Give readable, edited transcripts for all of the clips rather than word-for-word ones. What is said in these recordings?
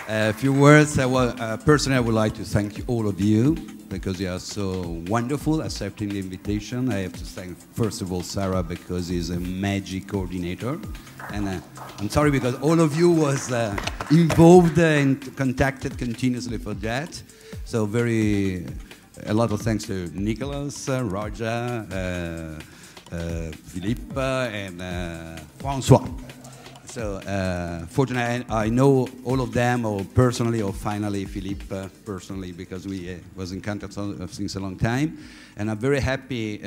A few words. Personally, I would like to thank all of you because you are so wonderful accepting the invitation. I have to thank, first of all, Sarah because he's a magic coordinator. And I'm sorry because all of you was involved and contacted continuously for that. So a lot of thanks to Nicolas, Roger, Philippe, and François. So fortunately, I know all of them, or personally, or finally Philippe personally, because we was in contact since a long time. And I'm very happy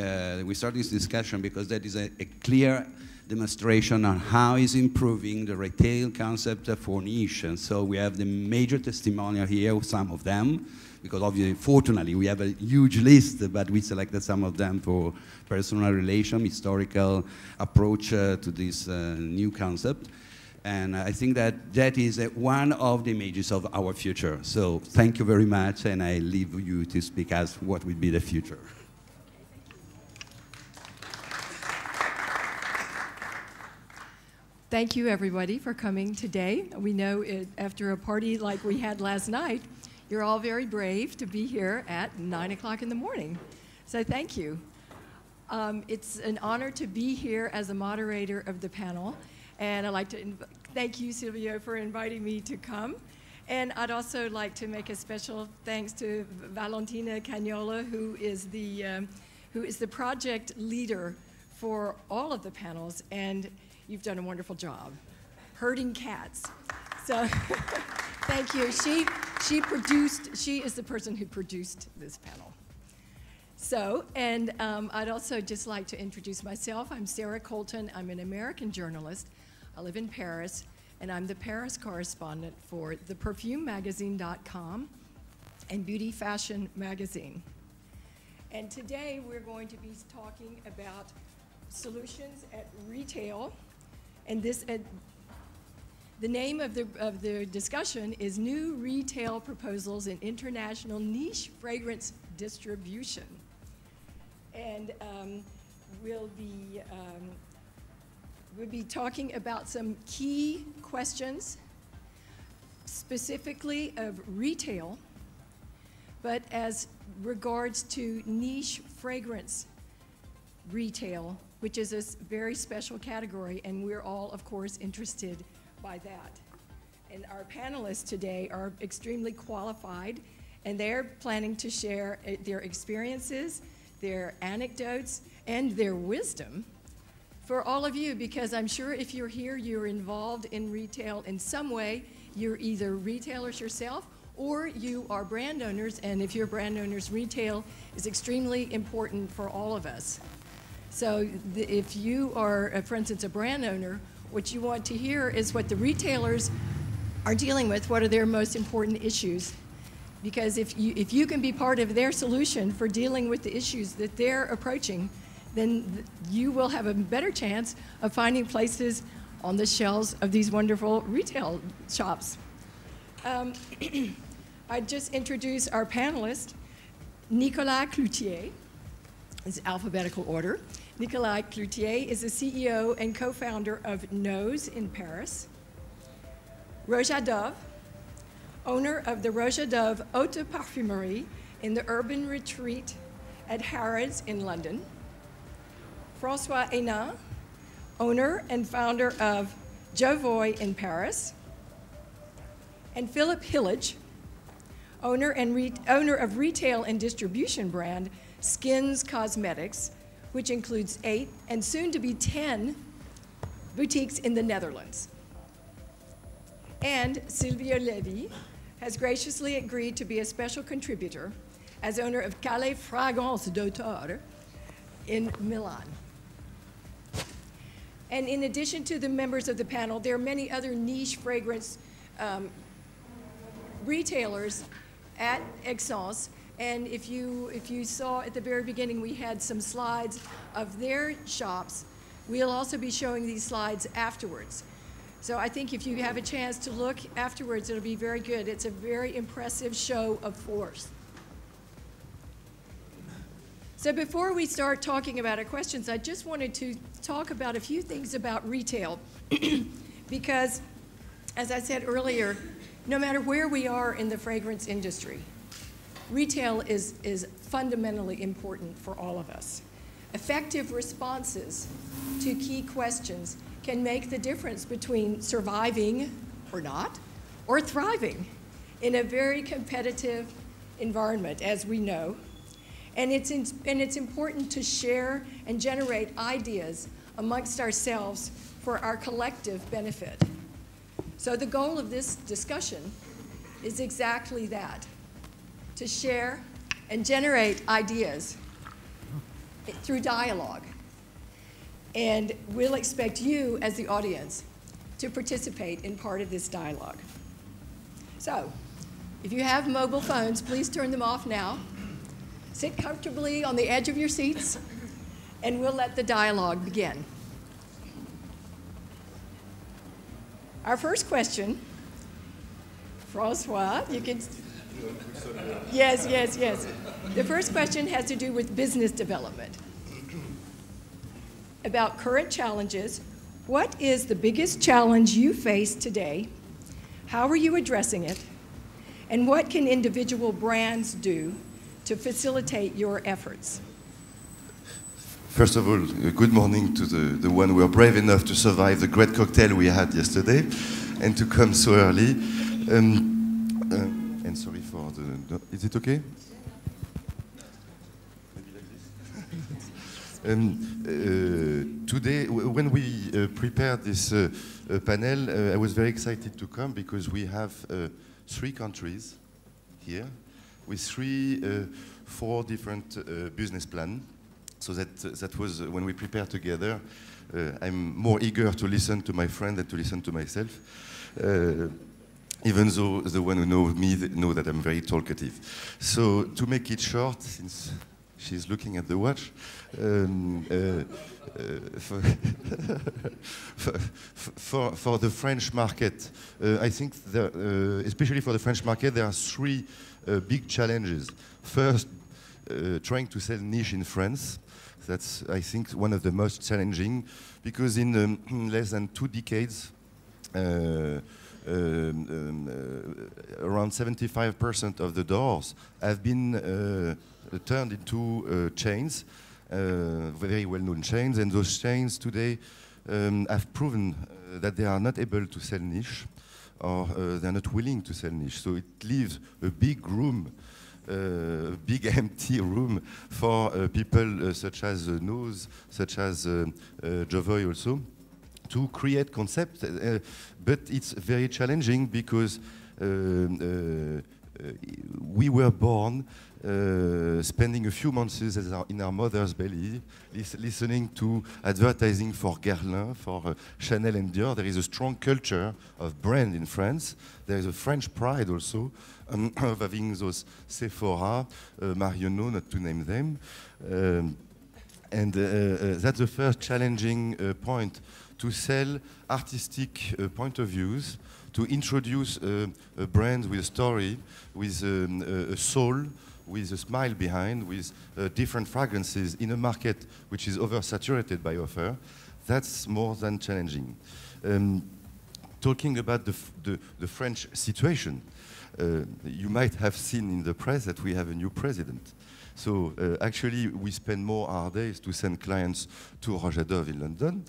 we started this discussion because that is a clear demonstration on how is improving the retail concept for niche. And so we have the major testimonial here, some of them, because obviously, fortunately, we have a huge list, but we selected some of them for personal relation, historical approach to this new concept. And I think that that is one of the images of our future. So thank you very much, and I leave you to speak as what will be the future. Thank you, everybody, for coming today. We know after a party like we had last night, you're all very brave to be here at 9 o'clock in the morning. So thank you. It's an honor to be here as the moderator of the panel. And I'd like to thank you, Silvio, for inviting me to come. And I'd also like to make a special thanks to Valentina Cagnola, who is the project leader for all of the panels. And you've done a wonderful job herding cats. So thank you. She is the person who produced this panel. So, and I'd also just like to introduce myself. I'm Sarah Colton. I'm an American journalist. I live in Paris, and I'm the Paris correspondent for theperfumemagazine.com and Beauty Fashion Magazine. And today we're going to be talking about solutions at retail. And this, the name of the discussion is New Retail Proposals in International Niche Fragrance Distribution. And we'll be talking about some key questions, specifically of retail, but as regards to niche fragrance retail, which is a very special category, and we're all, of course, interested by that. And our panelists today are extremely qualified, and they're planning to share their experiences, their anecdotes, and their wisdom for all of you, because I'm sure if you're here, you're involved in retail in some way. You're either retailers yourself, or you are brand owners, and if you're brand owners, retail is extremely important for all of us. So if you are, for instance, a brand owner, what you want to hear is what the retailers are dealing with, what are their most important issues. Because if you can be part of their solution for dealing with the issues that they're approaching, then you will have a better chance of finding places on the shelves of these wonderful retail shops. I'd just introduce our panelist, Nicolas Cloutier. It's alphabetical order. Nicolas Cloutier is the CEO and co-founder of Nose in Paris. Roja Dove, owner of the Roja Dove Haute Parfumerie in the Urban Retreat at Harrods in London. François Hénin, owner and founder of Jovoy in Paris. And Philip Hillage, owner of retail and distribution brand Skins Cosmetics, which includes 8 and soon to be 10 boutiques in the Netherlands. And Silvio Levi has graciously agreed to be a special contributor as owner of Calais Fragrance d'Auteur in Milan. And in addition to the members of the panel, there are many other niche fragrance retailers at Esxence. And if you saw at the very beginning, we had some slides of their shops. We'll also be showing these slides afterwards. So I think if you have a chance to look afterwards, it'll be very good. It's a very impressive show of force. So before we start talking about our questions, I just wanted to talk about a few things about retail because As I said earlier, no matter where we are in the fragrance industry, retail is fundamentally important for all of us. Effective responses to key questions can make the difference between surviving or not, or thriving in a very competitive environment, as we know. And it's important to share and generate ideas amongst ourselves for our collective benefit. So the goal of this discussion is exactly that, to share and generate ideas through dialogue. And we'll expect you, as the audience, to participate in part of this dialogue. So, if you have mobile phones, please turn them off now. Sit comfortably on the edge of your seats, and we'll let the dialogue begin. Our first question, Francois, you can... Yes. The first question has to do with business development. About current challenges, what is the biggest challenge you face today? How are you addressing it? And what can individual brands do to facilitate your efforts? First of all, good morning to the one who were brave enough to survive the great cocktail we had yesterday and to come so early. And sorry for the... Is it okay? Today, when we prepared this panel, I was very excited to come because we have 3 countries here with 4 different business plans. So that was when we prepared together. I'm more eager to listen to my friend than to listen to myself, even though the one who knows me know that I'm very talkative. So to make it short, since she's looking at the watch, for the French market, I think, especially for the French market, there are 3 big challenges. First, trying to sell niche in France. That's, I think, one of the most challenging, because in less than 2 decades, around 75% of the doors have been turned into chains, very well-known chains, and those chains today have proven that they are not able to sell niche, or they're not willing to sell niche. So it leaves a big room, big empty room for people such as Nose, such as Jovoy also, to create concepts. But it's very challenging because we were born spending a few months in our mother's belly, listening to advertising for Guerlain, for Chanel and Dior. There is a strong culture of brand in France. There is a French pride also of having those Sephora, Marionneau, not to name them. And that's the first challenging point, to sell artistic point of views, to introduce a brand with a story, with a soul, with a smile behind, with different fragrances in a market which is oversaturated by offer. That's more than challenging. Talking about the French situation, you might have seen in the press that we have a new president. So actually, we spend more our days to send clients to Rouge à Dove in London.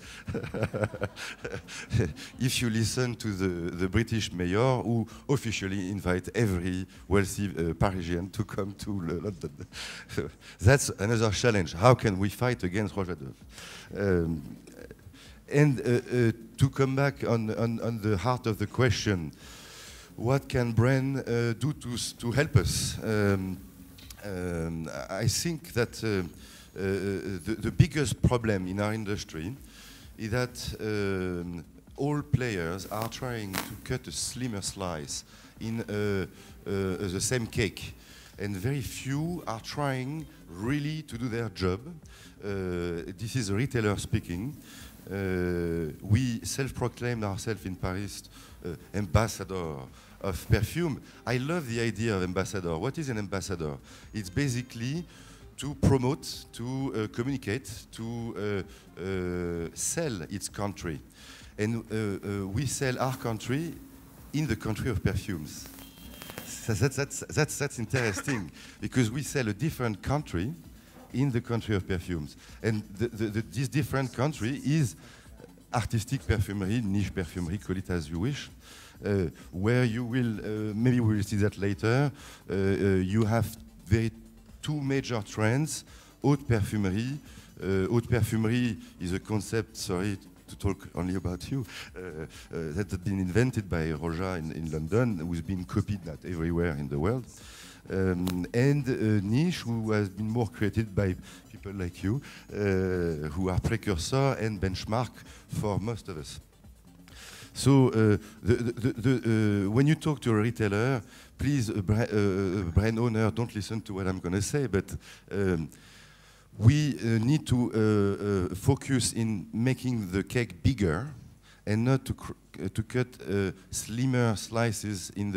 If you listen to the British mayor, who officially invite every wealthy Parisian to come to London. So that's another challenge. How can we fight against Rouge à Dove? And to come back on the heart of the question, what can brand do to help us? I think that the biggest problem in our industry is that all players are trying to cut a slimmer slice in the same cake, and very few are trying really to do their job. This is a retailer speaking. We self-proclaimed ourselves in Paris ambassador of perfume. I love the idea of ambassador. What is an ambassador? It's basically to promote, to communicate, to sell its country. And we sell our country in the country of perfumes. So that's interesting because we sell a different country in the country of perfumes. And this different country is artistic perfumery, niche perfumery, call it as you wish, where you will, maybe we will see that later, you have two major trends. Haute perfumerie. Haute perfumerie is a concept, sorry to talk only about you, that had been invented by Roja in London, who's been copied not everywhere in the world. And niche, who has been more created by people like you, who are precursor and benchmark for most of us. So when you talk to a retailer, please, brand owner, don't listen to what I'm going to say, but we need to focus in making the cake bigger and not to cut slimmer slices in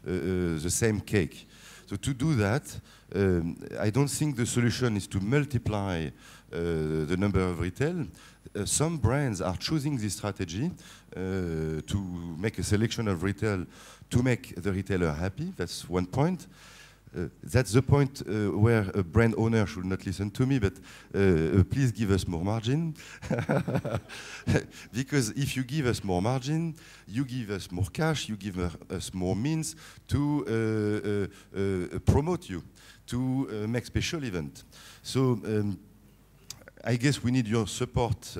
the same cake. So to do that, I don't think the solution is to multiply the number of retail. Some brands are choosing this strategy to make a selection of retail to make the retailer happy. That's one point. That's the point where a brand owner should not listen to me, but please give us more margin. Because if you give us more margin, you give us more cash, you give us more means to promote you, to make special event. So I guess we need your support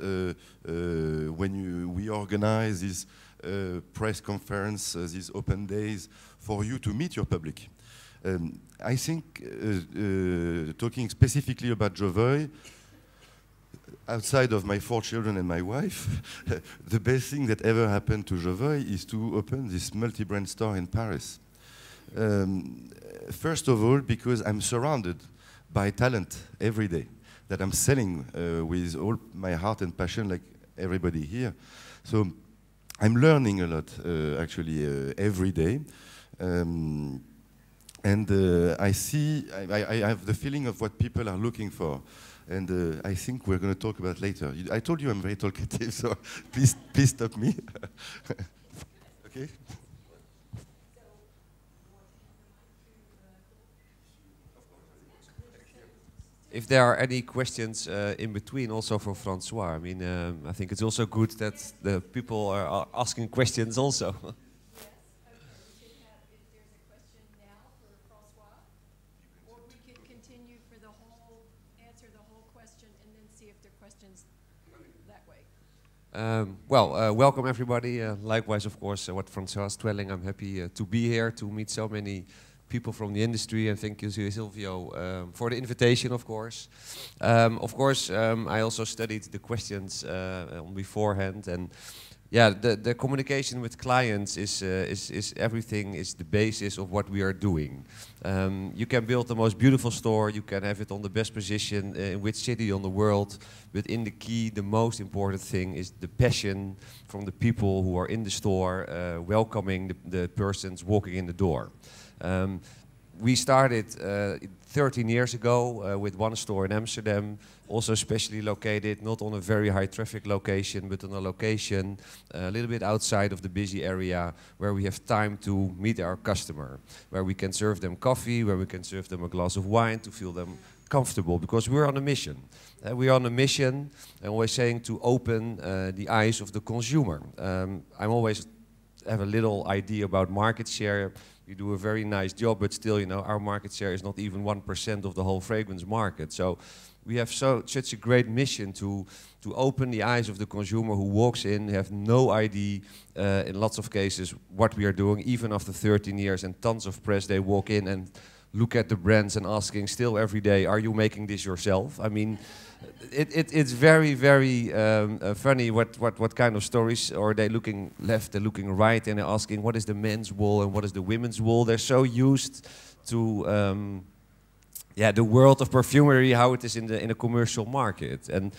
when we organize this press conference, these open days, for you to meet your public. I think, talking specifically about Jovoy, outside of my 4 children and my wife, the best thing that ever happened to Jovoy is to open this multi-brand store in Paris. First of all, because I'm surrounded by talent every day that I'm selling with all my heart and passion, like everybody here. So I'm learning a lot, actually, every day. And I have the feeling of what people are looking for. And I think we're going to talk about later. I told you I'm very talkative, so please stop me. Okay? If there are any questions in between, also for Francois, I mean, I think it's also good that the people are asking questions also. Welcome everybody. Likewise, of course, what Francois is telling, I'm happy to be here, to meet so many people from the industry, and thank you, Silvio, for the invitation, of course. I also studied the questions beforehand, and yeah, the communication with clients is everything, is the basis of what we are doing. You can build the most beautiful store, you can have it on the best position in which city on the world, but in the key, the most important thing is the passion from the people who are in the store, welcoming the persons walking in the door. We started 13 years ago with one store in Amsterdam, also specially located, not on a very high traffic location, but on a location a little bit outside of the busy area where we have time to meet our customer, where we can serve them coffee, where we can serve them a glass of wine to feel them comfortable, because we're on a mission. We are on a mission, and always saying to open the eyes of the consumer. I'm always have a little idea about market share. You do a very nice job, but still, you know, our market share is not even 1% of the whole fragrance market. So we have such a great mission to open the eyes of the consumer who walks in, have no idea, in lots of cases, what we are doing. Even after 13 years and tons of press, they walk in and look at the brands and asking still every day, are you making this yourself? I mean, it's very, very funny what kind of stories, or they looking left, they're looking right, and they're asking what is the men's wool and what is the women's wool. They're so used to the world of perfumery, how it is in a commercial market. And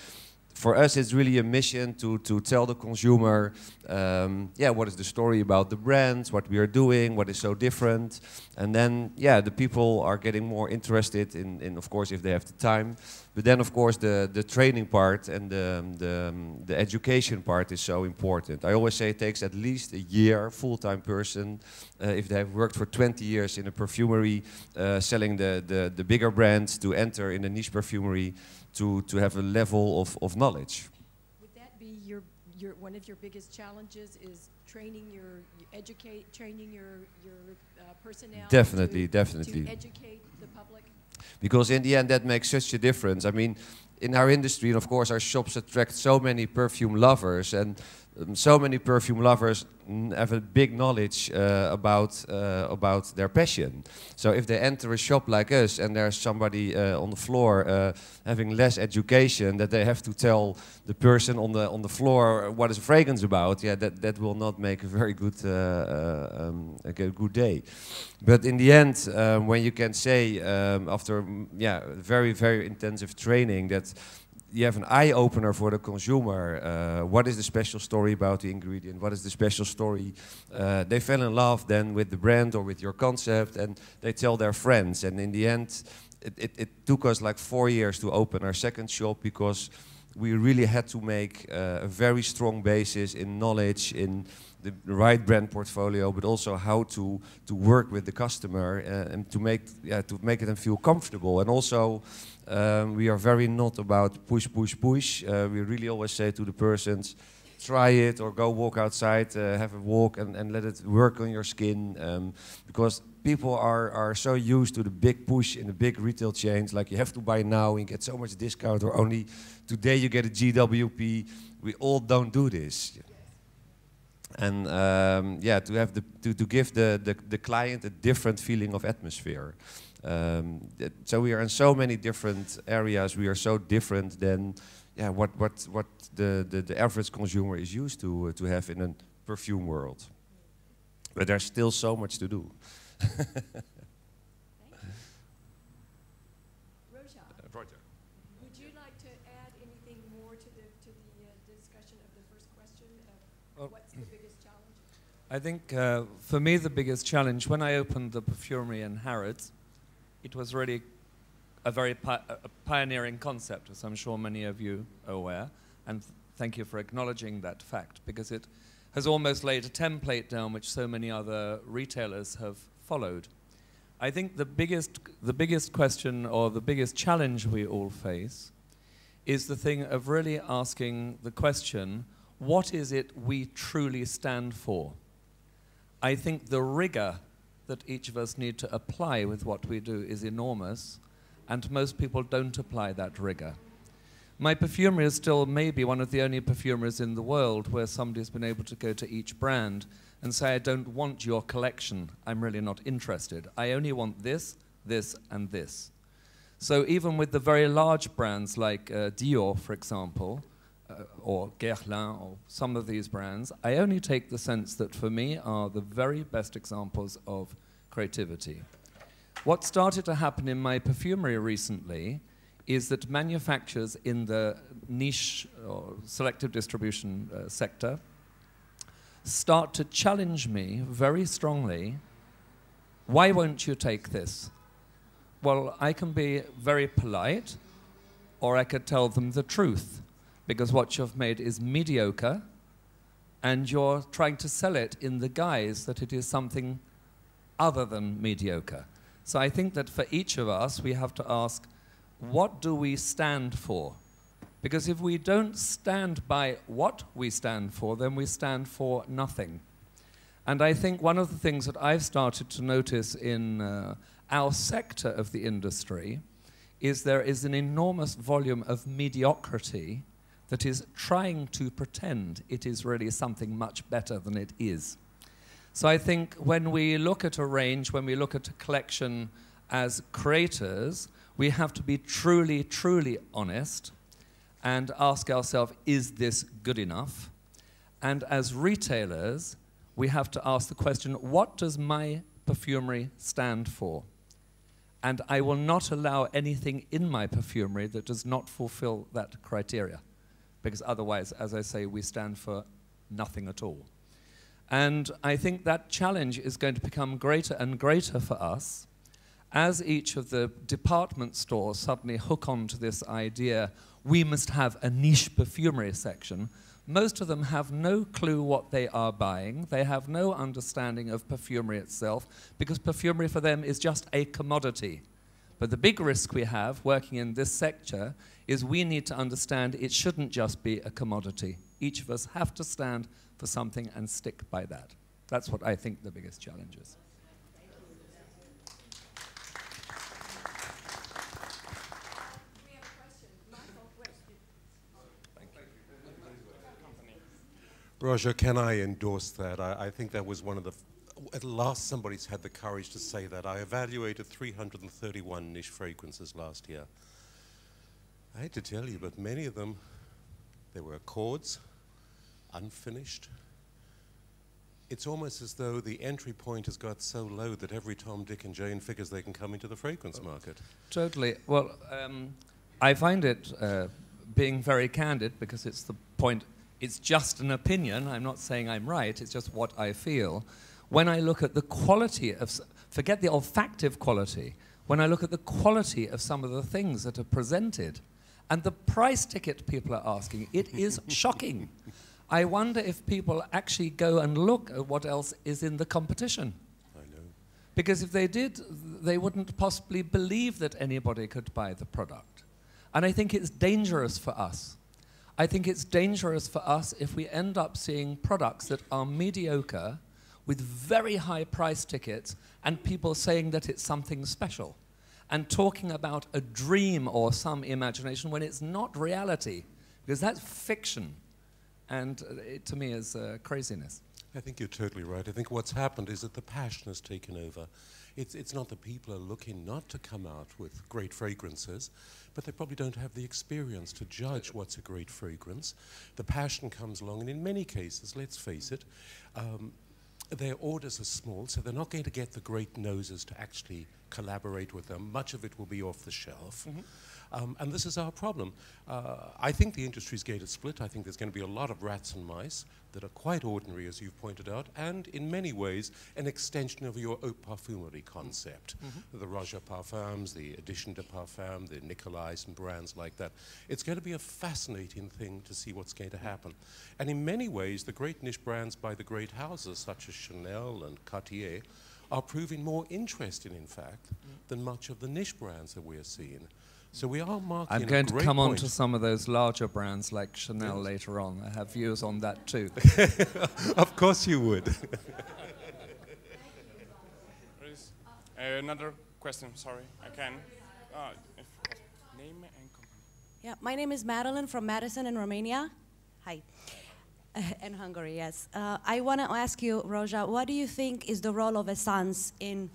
for us, it's really a mission to tell the consumer, what is the story about the brands, what we are doing, what is so different. And then, the people are getting more interested in, of course, if they have the time, But then, of course, the training part and the education part is so important. I always say it takes at least a year, full-time person, if they have worked for 20 years in a perfumery, selling the bigger brands, to enter in a niche perfumery, to have a level of knowledge. Would that be one of your biggest challenges, is training training your personnel? Definitely. To educate the public? Because in the end, that makes such a difference. I mean, in our industry, and of course, our shops attract so many perfume lovers, and so many perfume lovers have a big knowledge about their passion. So if they enter a shop like us and there's somebody on the floor having less education, that they have to tell the person on the floor what is fragrance about, yeah, that will not make a very good good day. But in the end, when you can say after very, very intensive training that you have an eye-opener for the consumer. What is the special story about the ingredient? What is the special story? They fell in love then with the brand or with your concept, and they tell their friends. And in the end, it took us like 4 years to open our second shop, because we really had to make a very strong basis in knowledge, in the right brand portfolio, but also how to work with the customer and to make them feel comfortable. And also, we are very not about push. We really always say to the persons, try it or go walk outside, have a walk and let it work on your skin. Because people are so used to the big push in the big retail chains, like you have to buy now and get so much discount, or only today you get a GWP. We all don't do this. And to have to give the client a different feeling of atmosphere. So we are in so many different areas. We are so different than what the average consumer is used to have in a perfume world. But there's still so much to do. Roger, would you like to add anything more to the discussion of the first question of what's the biggest challenge? I think for me the biggest challenge, when I opened the perfumery in Harrods, it was really a very pioneering concept, as I'm sure many of you are aware, and thank you for acknowledging that fact, because it has almost laid a template down which so many other retailers have followed. I think the biggest question, or the biggest challenge we all face, is the thing of really asking the question, what is it we truly stand for? I think the rigor that each of us need to apply with what we do is enormous, and most people don't apply that rigor. My perfumery is still maybe one of the only perfumeries in the world where somebody's been able to go to each brand and say, I don't want your collection, I'm really not interested. I only want this, this, and this. So even with the very large brands like Dior, for example, or Guerlain, or some of these brands, I only take the sense that for me are the very best examples of creativity. What started to happen in my perfumery recently is that manufacturers in the niche or selective distribution sector start to challenge me very strongly, why won't you take this? Well, I can be very polite, or I could tell them the truth, because what you've made is mediocre, and you're trying to sell it in the guise that it is something other than mediocre. So I think that for each of us, we have to ask, what do we stand for? Because if we don't stand by what we stand for, then we stand for nothing. And I think one of the things that I've started to notice in our sector of the industry is there is an enormous volume of mediocrity that is trying to pretend it is really something much better than it is. So I think when we look at a range, when we look at a collection as creators, we have to be truly, truly honest and ask ourselves, is this good enough? And as retailers, we have to ask the question, what does my perfumery stand for? And I will not allow anything in my perfumery that does not fulfill that criteria, because otherwise, as I say, we stand for nothing at all. And I think that challenge is going to become greater and greater for us as each of the department stores suddenly hook onto this idea, we must have a niche perfumery section, most of them have no clue what they are buying. They have no understanding of perfumery itself, because perfumery for them is just a commodity. But the big risk we have working in this sector is we need to understand it shouldn't just be a commodity. Each of us have to stand for something and stick by that. That's what I think the biggest challenge is. Roger, can I endorse that? I think that was one of the, at last somebody's had the courage to say that. I evaluated 331 niche fragrances last year. I hate to tell you, but many of them, they were accords, unfinished. It's almost as though the entry point has got so low that every Tom, Dick and Jane figures they can come into the fragrance market. Totally. Well, I find it, being very candid, because it's the point, it's just an opinion, I'm not saying I'm right, it's just what I feel. When I look at the quality of, forget the olfactive quality, when I look at the quality of some of the things that are presented, and the price ticket people are asking, it is shocking. I wonder if people actually go and look at what else is in the competition. I know. Because if they did, they wouldn't possibly believe that anybody could buy the product. And I think it's dangerous for us. I think it's dangerous for us if we end up seeing products that are mediocre with very high price tickets and people saying that it's something special and talking about a dream or some imagination when it's not reality, because that's fiction. And it, to me, is craziness. I think you're totally right. I think what's happened is that the passion has taken over. It's not that people are looking not to come out with great fragrances, but they probably don't have the experience to judge what's a great fragrance. The passion comes along, and in many cases, let's face it, their orders are small, so they're not going to get the great noses to actually collaborate with them. Much of it will be off the shelf. And this is our problem. I think the industry's going to split. I think there's going to be a lot of rats and mice that are quite ordinary, as you've pointed out, and in many ways an extension of your haute parfumerie concept. The Roger Parfums, the Edition de Parfum, the Nicolai's and brands like that. It's going to be a fascinating thing to see what's going to happen. And in many ways, the great niche brands by the great houses, such as Chanel and Cartier, are proving more interesting, in fact, than much of the niche brands that we're seeing. So we are marking I'm going a great to come point. on to some of those larger brands like Chanel later on. I have views on that too. Of course you would. There is another question, sorry, I can. Name and company. Yeah, my name is Madeline from Madison in Romania. Hi. And Hungary, yes. I want to ask you, Roja, what do you think is the role of Esxence in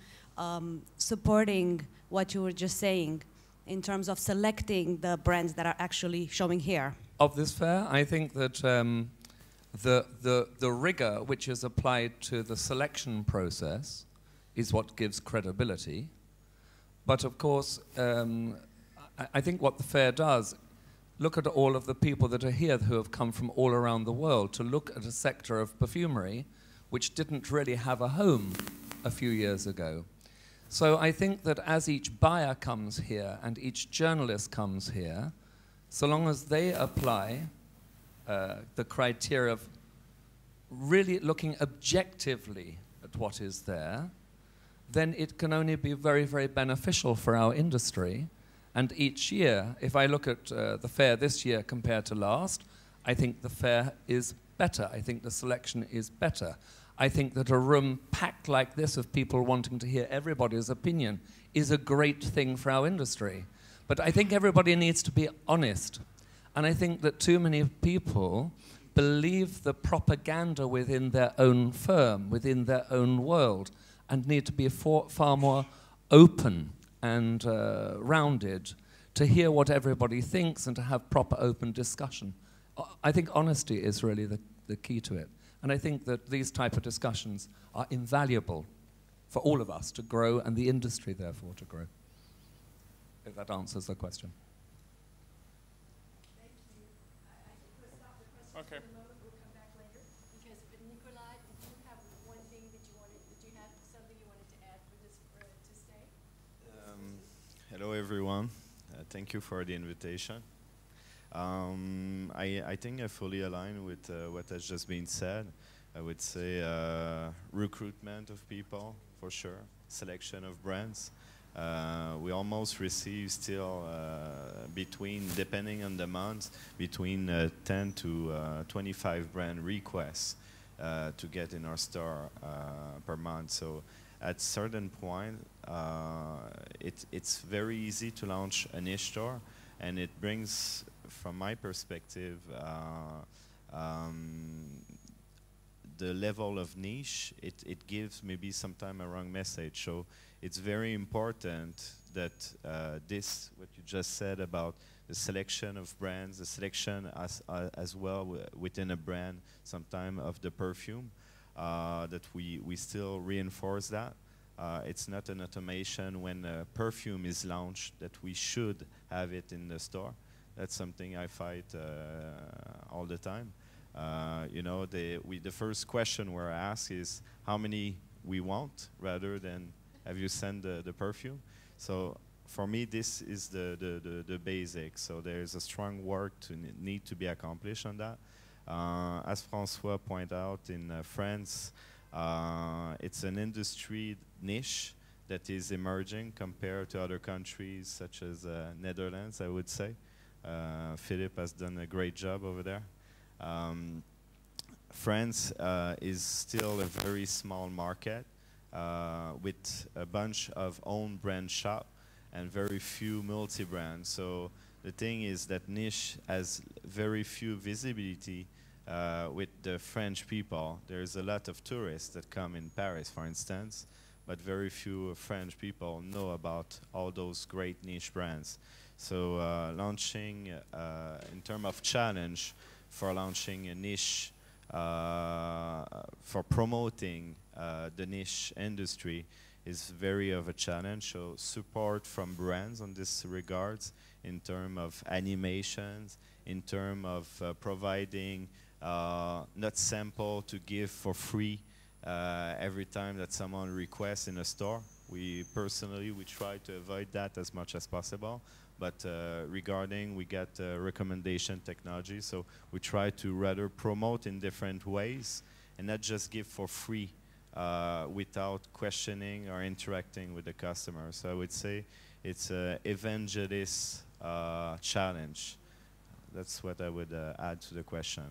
supporting what you were just saying, in terms of selecting the brands that are actually showing here? Of this fair, I think that the rigor which is applied to the selection process is what gives credibility. But of course, I think what the fair does, look at all of the people that are here who have come from all around the world to look at a sector of perfumery which didn't really have a home a few years ago. So I think that as each buyer comes here and each journalist comes here, so long as they apply the criteria of really looking objectively at what is there, then it can only be very, very beneficial for our industry. And each year, if I look at the fair this year compared to last, I think the fair is better. I think the selection is better. I think that a room packed like this of people wanting to hear everybody's opinion is a great thing for our industry. But I think everybody needs to be honest. And I think that too many people believe the propaganda within their own firm, within their own world, and need to be far more open and rounded to hear what everybody thinks and to have proper open discussion. I think honesty is really the key to it. And I think that these type of discussions are invaluable for all of us to grow and the industry, therefore, to grow. If that answers the question. Thank you. I think we'll stop the question Okay. for the moment. We'll come back later. Because Nikolai, did you have one thing that you wanted, did you have something you wanted to add for this to stay? everyone. Thank you for the invitation. I think I fully align with what has just been said. I would say recruitment of people, for sure, selection of brands. We almost receive still between, depending on the month, between 10 to 25 brand requests to get in our store per month. So at certain point, it's very easy to launch a niche store, and it brings, from my perspective, the level of niche, it gives maybe sometimes a wrong message. So it's very important that this, what you just said about the selection of brands, the selection as well within a brand, sometime of the perfume, that we still reinforce that. It's not an automation when a perfume is launched that we should have it in the store. That's something I fight all the time. You know, the first question we're asked is how many we want, rather than have you sent the perfume. So for me, this is the basic. So there's a strong work to need to be accomplished on that. As François pointed out, in France, it's an industry niche that is emerging compared to other countries such as Netherlands, I would say. Philippe has done a great job over there. France is still a very small market with a bunch of own brand shop and very few multi-brands. So the thing is that niche has very few visibility with the French people. There's a lot of tourists that come in Paris, for instance, but very few French people know about all those great niche brands. So launching, in terms of challenge, for launching a niche, for promoting the niche industry is very of a challenge. So support from brands on this regards, in terms of animations, in terms of providing not sample to give for free every time that someone requests in a store. We personally try to avoid that as much as possible. But regarding, we get recommendation technology, so we try to rather promote in different ways and not just give for free without questioning or interacting with the customer. So I would say it's an evangelist challenge. That's what I would add to the question.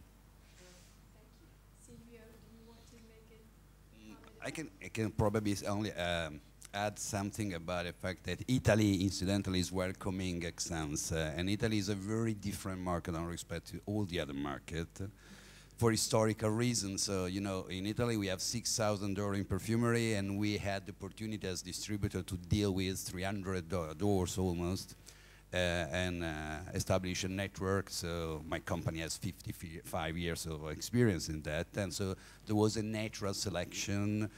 Thank you. Silvio, do you want to make it? I can probably only add something about the fact that Italy, incidentally, is welcoming Esxence, and Italy is a very different market in respect to all the other markets for historical reasons. So, you know, in Italy we have 6,000 doors in perfumery, and we had the opportunity as distributor to deal with 300 doors almost, and establish a network. So my company has 55 years of experience in that, and so there was a natural selection.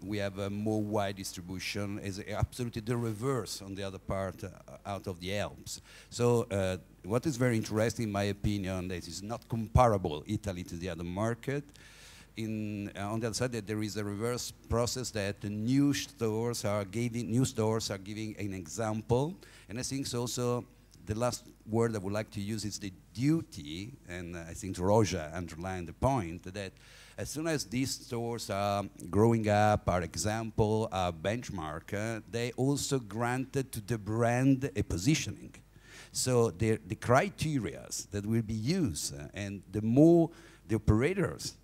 We have a more wide distribution. Is absolutely the reverse on the other part, out of the Alps. So what is very interesting, in my opinion, that is not comparable Italy to the other market. On the other side, that there is a reverse process that the new stores are giving an example. And I think also the last word I would like to use is the duty, and I think Roja underlined the point that as soon as these stores are growing up, are example, are benchmark, they also granted to the brand a positioning. So the criteria that will be used, and the more the operators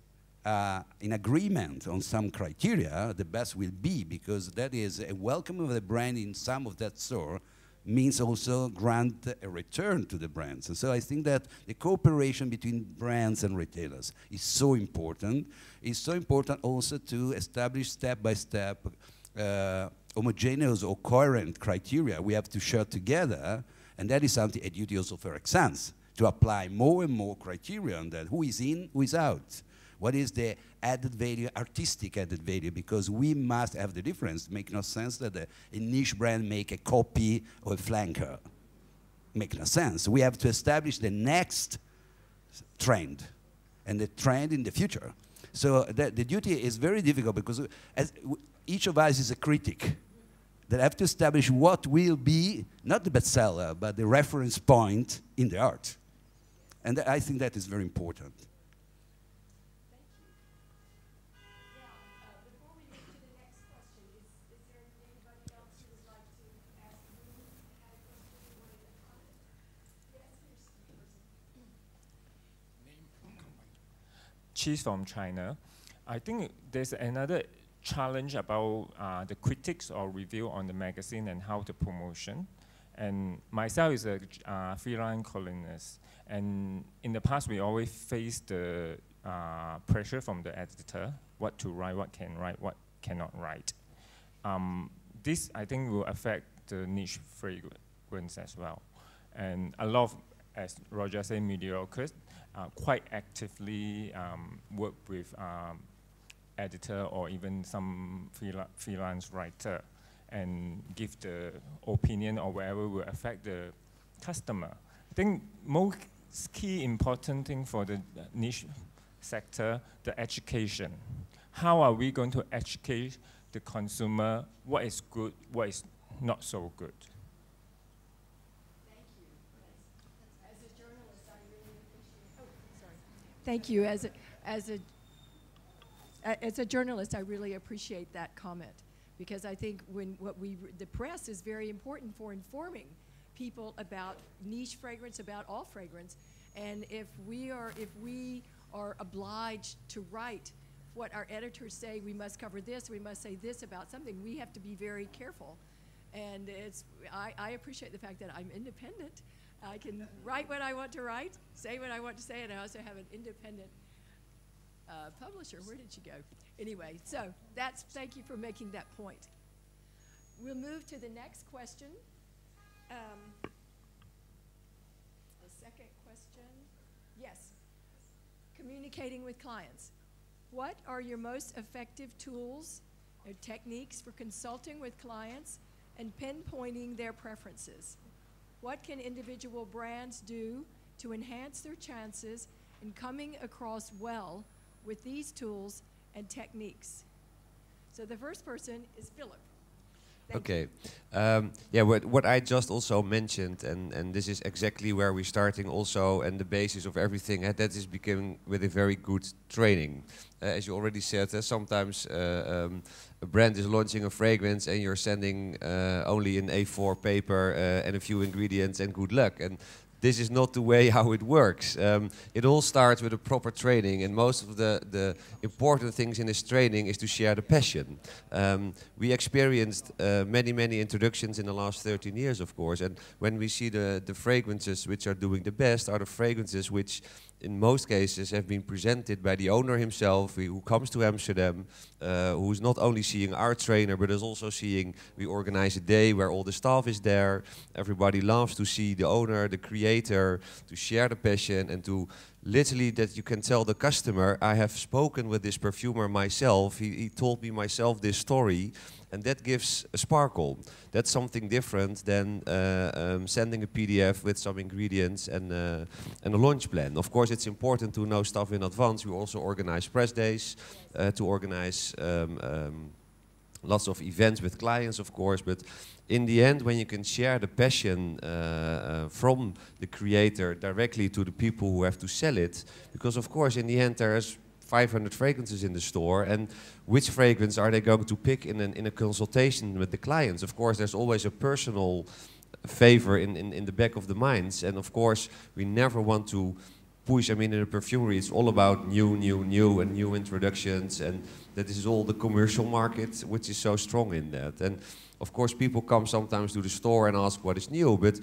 are in agreement on some criteria, the best will be, because that is a welcome of the brand in some of that store means also grant a return to the brands. And so I think that the cooperation between brands and retailers is so important. It's so important also to establish step-by-step homogeneous or coherent criteria we have to share together, and that is something, a duty also for Esxence, to apply more and more criteria on that. Who is in, who is out? What is the added value, artistic added value? Because we must have the difference. It makes no sense that a niche brand make a copy or a flanker. Make no sense. We have to establish the next trend and the trend in the future. So the duty is very difficult because each of us is a critic. that have to establish what will be, not the bestseller, but the reference point in the art. And I think that is very important. She's from China. I think there's another challenge about the critics or review on the magazine and how the promotion. And myself is a freelance columnist. And in the past, we always face the pressure from the editor, what to write, what can write, what cannot write. This, I think, will affect the niche fragrance as well. And a lot of, as Roger said, mediocre, quite actively work with editor or even some freelance writer and give the opinion or whatever will affect the customer. I think most key important thing for the niche sector, the education. How are we going to educate the consumer what is good, what is not so good? Thank you. As a journalist, I really appreciate that comment, because I think the press is very important for informing people about niche fragrance, about all fragrance, and if we are obliged to write what our editors say, we must cover this, we must say this about something, we have to be very careful. And I appreciate the fact that I'm independent. I can write what I want to write, say what I want to say, and I also have an independent publisher. Where did she go? Anyway, so thank you for making that point. We'll move to the next question. The second question, yes, communicating with clients. What are your most effective tools or techniques for consulting with clients and pinpointing their preferences? What can individual brands do to enhance their chances in coming across well with these tools and techniques? So the first person is Philip. Okay. Yeah, what I just also mentioned, and this is exactly where we're starting also, and the basis of everything, that is becoming with a very good training. As you already said, sometimes a brand is launching a fragrance and you're sending only an A4 paper and a few ingredients and good luck. And this is not the way how it works. It all starts with a proper training, and most of the important things in this training is to share the passion. We experienced many introductions in the last 13 years, of course, and when we see the fragrances which are doing the best are the fragrances which in most cases have been presented by the owner himself, who comes to Amsterdam, who's not only seeing our trainer, but is also seeing, we organize a day where all the staff is there. Everybody loves to see the owner, the creator, to share the passion, and to literally that you can tell the customer, I have spoken with this perfumer myself, he told me myself this story, and that gives a sparkle. That's something different than sending a PDF with some ingredients and a launch plan. Of course, it's important to know stuff in advance. We also organize press days to organize lots of events with clients, of course, but in the end, when you can share the passion from the creator directly to the people who have to sell it, because of course, in the end, there's 500 fragrances in the store, and which fragrance are they going to pick in a consultation with the clients? Of course, there's always a personal favor in the back of the minds, and of course, we never want to push. I mean, in the perfumery, it's all about new, and new introductions, and that is all the commercial market, which is so strong in that. And of course, people come sometimes to the store and ask what is new, but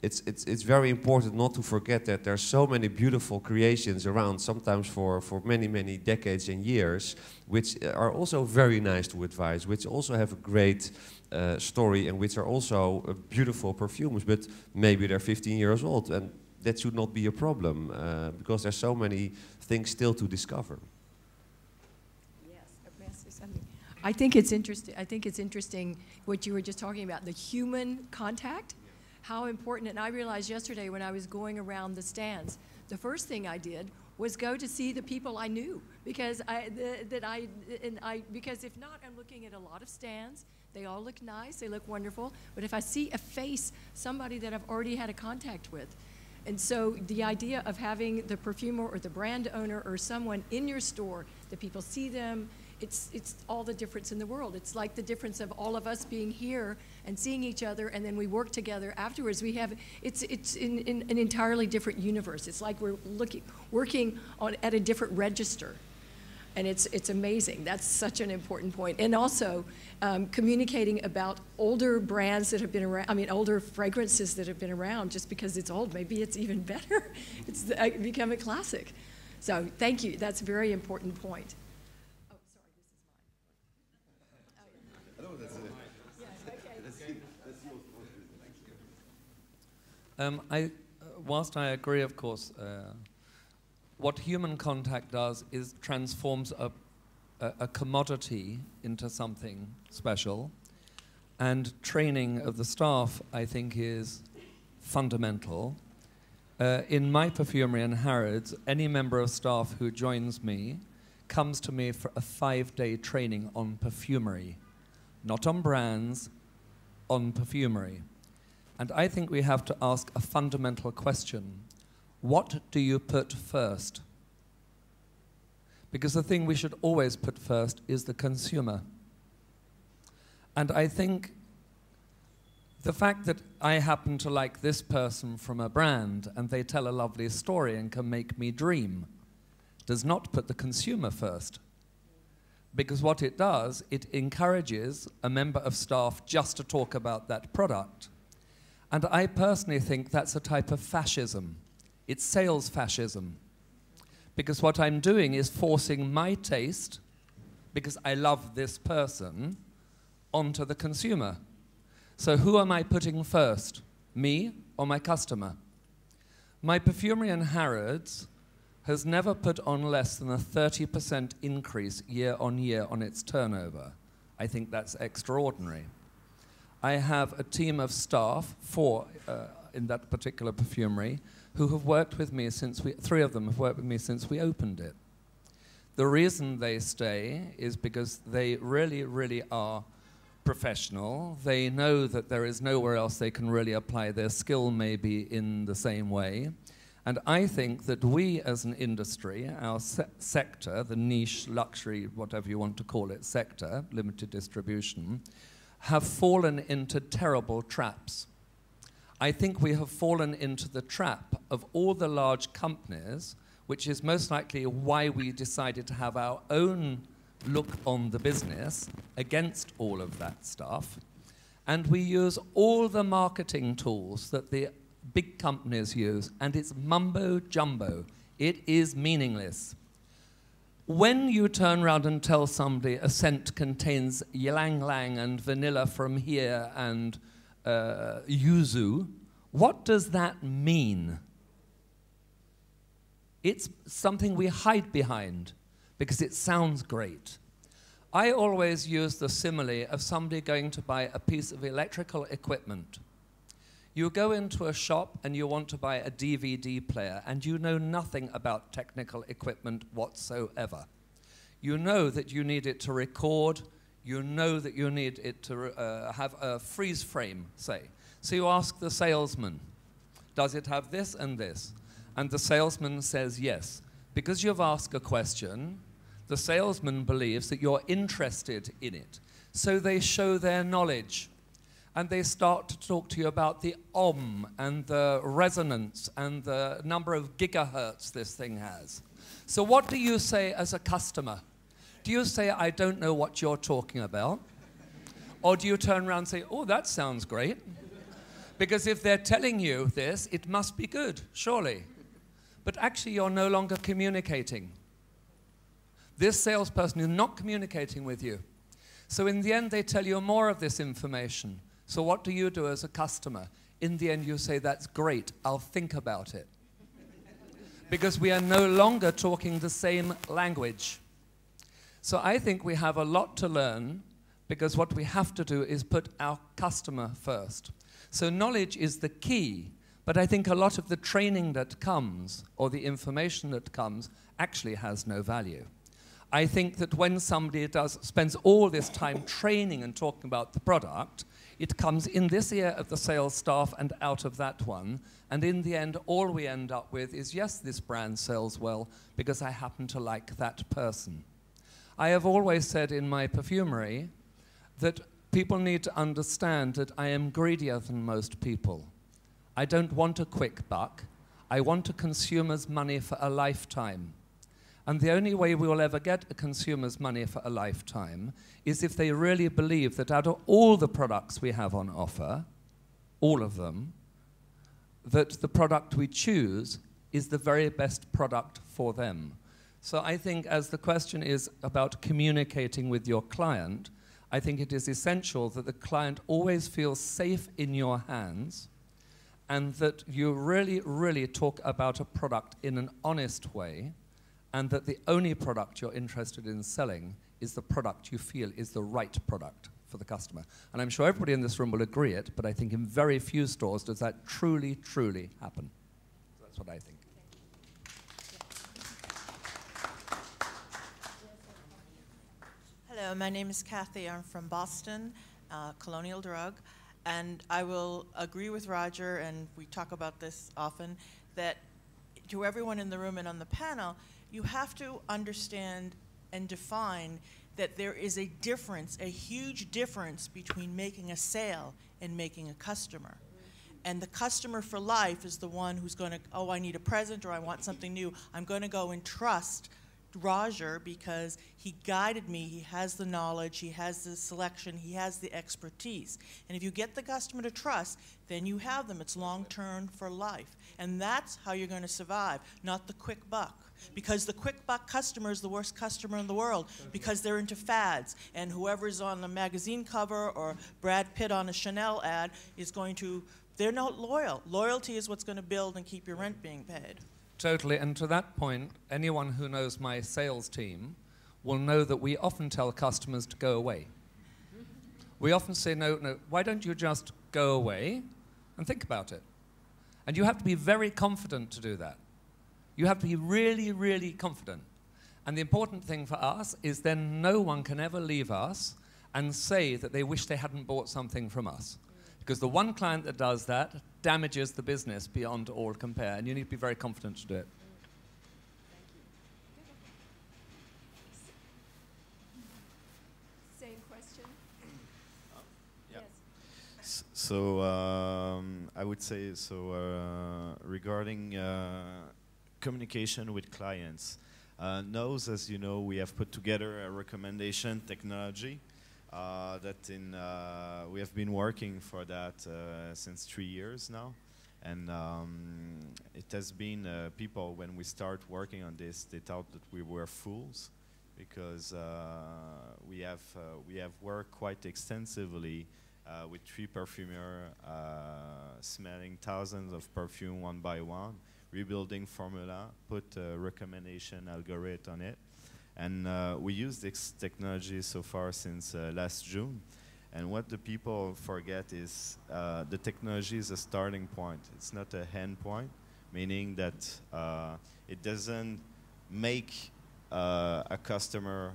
it's very important not to forget that there's so many beautiful creations around, sometimes for many decades and years, which are also very nice to advise, which also have a great story, and which are also beautiful perfumes, but maybe they're 15 years old, and that should not be a problem, because there's so many things still to discover. I think it's interesting. I think it's interesting what you were just talking about, the human contact, how important. And I realized yesterday when I was going around the stands, the first thing I did was go to see the people I knew, because because if not, I'm looking at a lot of stands. They all look nice, they look wonderful, but if I see a face, somebody that I've already had a contact with. And so the idea of having the perfumer or the brand owner or someone in your store, that people see them, it's all the difference in the world. It's like the difference of all of us being here and seeing each other, and then we work together afterwards. It's in an entirely different universe. It's like we're working at a different register. And it's amazing. That's such an important point. And also communicating about older brands that have been around, older fragrances that have been around. Just because it's old, maybe it's even better. It's become a classic. So thank you. That's a very important point. Oh, sorry, this is mine. Whilst I agree, of course, what human contact does is transforms a commodity into something special, and training of the staff, I think, is fundamental. In my perfumery in Harrods, any member of staff who joins me comes to me for a 5-day training on perfumery, not on brands, on perfumery. And I think we have to ask a fundamental question. What do you put first? Because the thing we should always put first is the consumer. And I think the fact that I happen to like this person from a brand and they tell a lovely story and can make me dream does not put the consumer first. Because what it does, it encourages a member of staff just to talk about that product. And I personally think that's a type of fascism. It's sales fascism. Because what I'm doing is forcing my taste, because I love this person, onto the consumer. So who am I putting first? Me or my customer? My perfumery in Harrods has never put on less than a 30% increase year on year on its turnover. I think that's extraordinary. I have a team of staff, 4 in that particular perfumery, who have worked with me since 3 of them have worked with me since we opened it. The reason they stay is because they really, really are professional. They know that there is nowhere else they can really apply their skill maybe in the same way. And I think that we as an industry, our sector, the niche, luxury, whatever you want to call it, sector, limited distribution, have fallen into terrible traps. I think we have fallen into the trap of all the large companies, which is most likely why we decided to have our own look on the business against all of that stuff. And we use all the marketing tools that the big companies use, and it's mumbo jumbo. It is meaningless. When you turn around and tell somebody a scent contains ylang ylang and vanilla from here and yuzu, what does that mean? It's something we hide behind because it sounds great. I always use the simile of somebody going to buy a piece of electrical equipment. You go into a shop and you want to buy a DVD player and you know nothing about technical equipment whatsoever. You know that you need it to record, you know that you need it to have a freeze frame, say. So you ask the salesman, does it have this and this? And the salesman says yes. Because you've asked a question, the salesman believes that you're interested in it. So they show their knowledge. And they start to talk to you about the ohm and the resonance and the number of gigahertz this thing has. So what do you say as a customer? Do you say, I don't know what you're talking about? Or do you turn around and say, oh, that sounds great? Because if they're telling you this, it must be good, surely. But actually, you're no longer communicating. This salesperson is not communicating with you. So in the end, they tell you more of this information. So what do you do as a customer? In the end, you say, that's great, I'll think about it. Because we are no longer talking the same language. So I think we have a lot to learn, because what we have to do is put our customer first. So knowledge is the key, But I think a lot of the training that comes, or the information that comes, actually has no value. I think that when somebody spends all this time training and talking about the product, it comes in this ear of the sales staff and out of that one. And in the end, all we end up with is, yes, this brand sells well because I happen to like that person. I have always said in my perfumery that people need to understand that I am greedier than most people. I don't want a quick buck. I want a consumer's money for a lifetime. And the only way we will ever get a consumer's money for a lifetime is if they really believe that out of all the products we have on offer, all of them, that the product we choose is the very best product for them. So I think as the question is about communicating with your client, I think it is essential that the client always feels safe in your hands and that you really, really talk about a product in an honest way, and that the only product you're interested in selling is the product you feel is the right product for the customer. And I'm sure everybody in this room will agree it, but I think in very few stores does that truly, truly happen. That's what I think. Hello, my name is Kathy. I'm from Boston, Colonial Drug. And I will agree with Roger, and we talk about this often, that to everyone in the room and on the panel, you have to understand and define that there is a difference, a huge difference between making a sale and making a customer. And the customer for life is the one who's going to, oh, I need a present or I want something new. I'm going to go and trust Roger because he guided me, he has the knowledge, he has the selection, he has the expertise. And if you get the customer to trust, then you have them. It's long-term for life. And that's how you're going to survive, not the quick buck. Because the quick buck customer is the worst customer in the world because they're into fads. And whoever's on a magazine cover or Brad Pitt on a Chanel ad is going to, they're not loyal. Loyalty is what's going to build and keep your rent being paid. Totally, and to that point, anyone who knows my sales team will know that we often tell customers to go away. We often say, no, why don't you just go away and think about it? And you have to be very confident to do that. You have to be really, really confident. And the important thing for us is then no one can ever leave us and say that they wish they hadn't bought something from us. Because the one client that does that damages the business beyond all compare, and you need to be very confident to do it. Same question. Yeah. Yes. So I would say regarding communication with clients. Nose, as you know, we have put together a recommendation technology. We have been working for that since 3 years now, and it has been people, when we start working on this, they thought that we were fools because we have worked quite extensively with 3 perfumers, smelling thousands of perfume one by one, rebuilding formula, put a recommendation algorithm on it. And we use this technology so far since last June. And what the people forget is the technology is a starting point. It's not a end point, meaning that it doesn't make a customer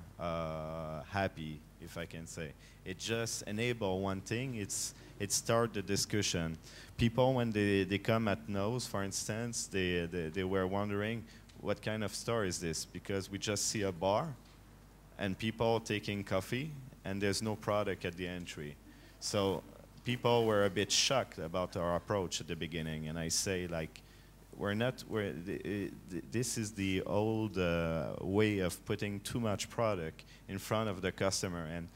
happy, if I can say. It just enables one thing. It starts the discussion. People, when they come at Nose, for instance, they were wondering, what kind of store is this? Because we just see a bar and people taking coffee and there's no product at the entry. So people were a bit shocked about our approach at the beginning, and I say, like, this is the old way of putting too much product in front of the customer. And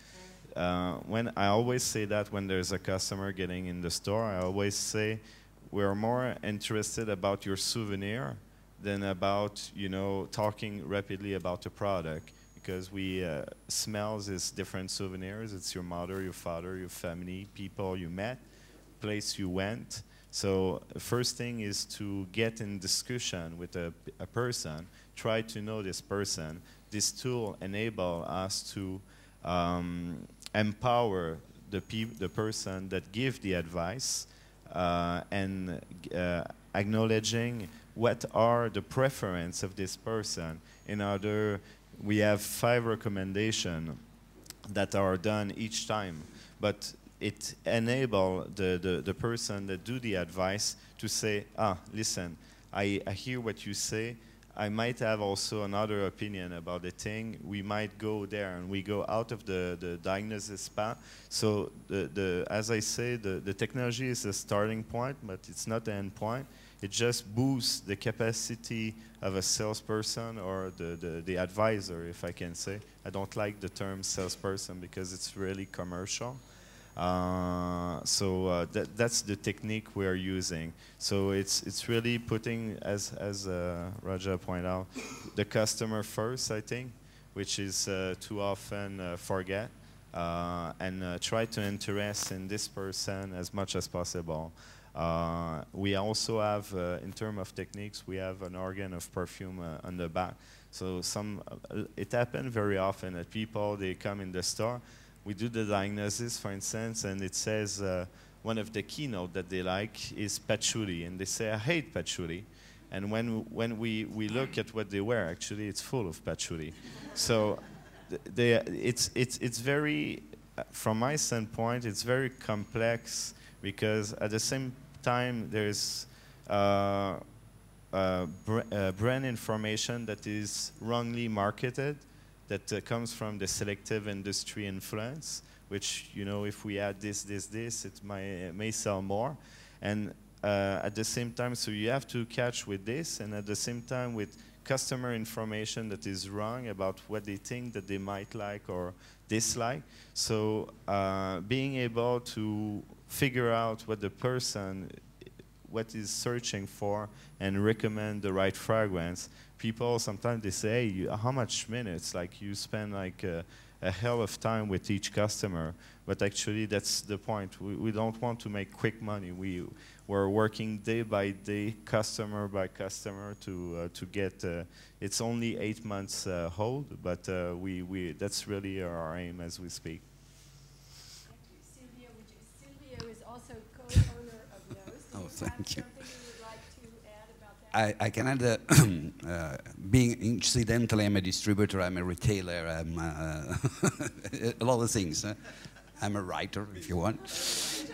when I always say that when there's a customer getting in the store, I always say we're more interested about your souvenir than about, you know, talking rapidly about the product, because we smells is different souvenirs. It's your mother, your father, your family, people you met, place you went. So the first thing is to get in discussion with a person, try to know this person. This tool enable us to empower the person that give the advice and acknowledging what are the preference of this person. In order, we have 5 recommendations that are done each time, but it enable the person that do the advice to say, listen, I hear what you say, I might have also another opinion about the thing, we might go there, and we go out of the diagnosis path. So as I say, the technology is a starting point, but it's not the end point. It just boosts the capacity of a salesperson or the advisor, if I can say. I don't like the term salesperson because it's really commercial. That's the technique we are using. So it's really putting, as Raja pointed out, the customer first, I think, which is too often forget, and try to interest in this person as much as possible. We also have, in terms of techniques, we have an organ of perfume on the back. So it happens very often that people, they come in the store, we do the diagnosis, for instance, and it says one of the keynote that they like is patchouli, and they say, I hate patchouli. And when we look at what they wear, actually, it's full of patchouli. So it's very, from my standpoint, it's very complex, because at the same time, there's brand information that is wrongly marketed, that comes from the selective industry influence, which, you know, if we add this, it may sell more. And at the same time, so you have to catch with this, and at the same time with customer information that is wrong about what they think that they might like or dislike. So being able to figure out what the person, what is searching for, and recommend the right fragrance. People sometimes they say, hey, how much minutes? Like, you spend like a hell of time with each customer, but actually that's the point. We don't want to make quick money. We're working day by day, customer by customer to get. It's only 8 months hold, but that's really our aim as we speak. Thank you, Sylvia. Sylvia is also co-owner of Nose. Oh, thank you. Add about that? I can add, being incidentally, I'm a distributor, I'm a retailer, I'm a lot of things. I'm a writer, if you want.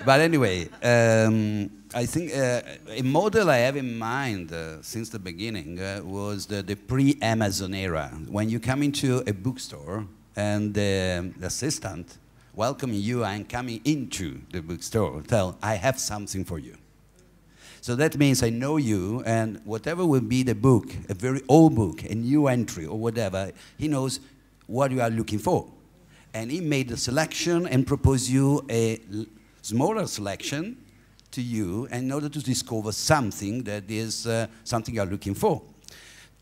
But anyway, I think a model I have in mind since the beginning was the pre-Amazon era. When you come into a bookstore and the assistant welcoming you and coming into the bookstore, tell, I have something for you. So that means I know you, and whatever will be the book, a very old book, a new entry or whatever, he knows what you are looking for. And he made a selection and proposed you a smaller selection to you in order to discover something that is something you are looking for.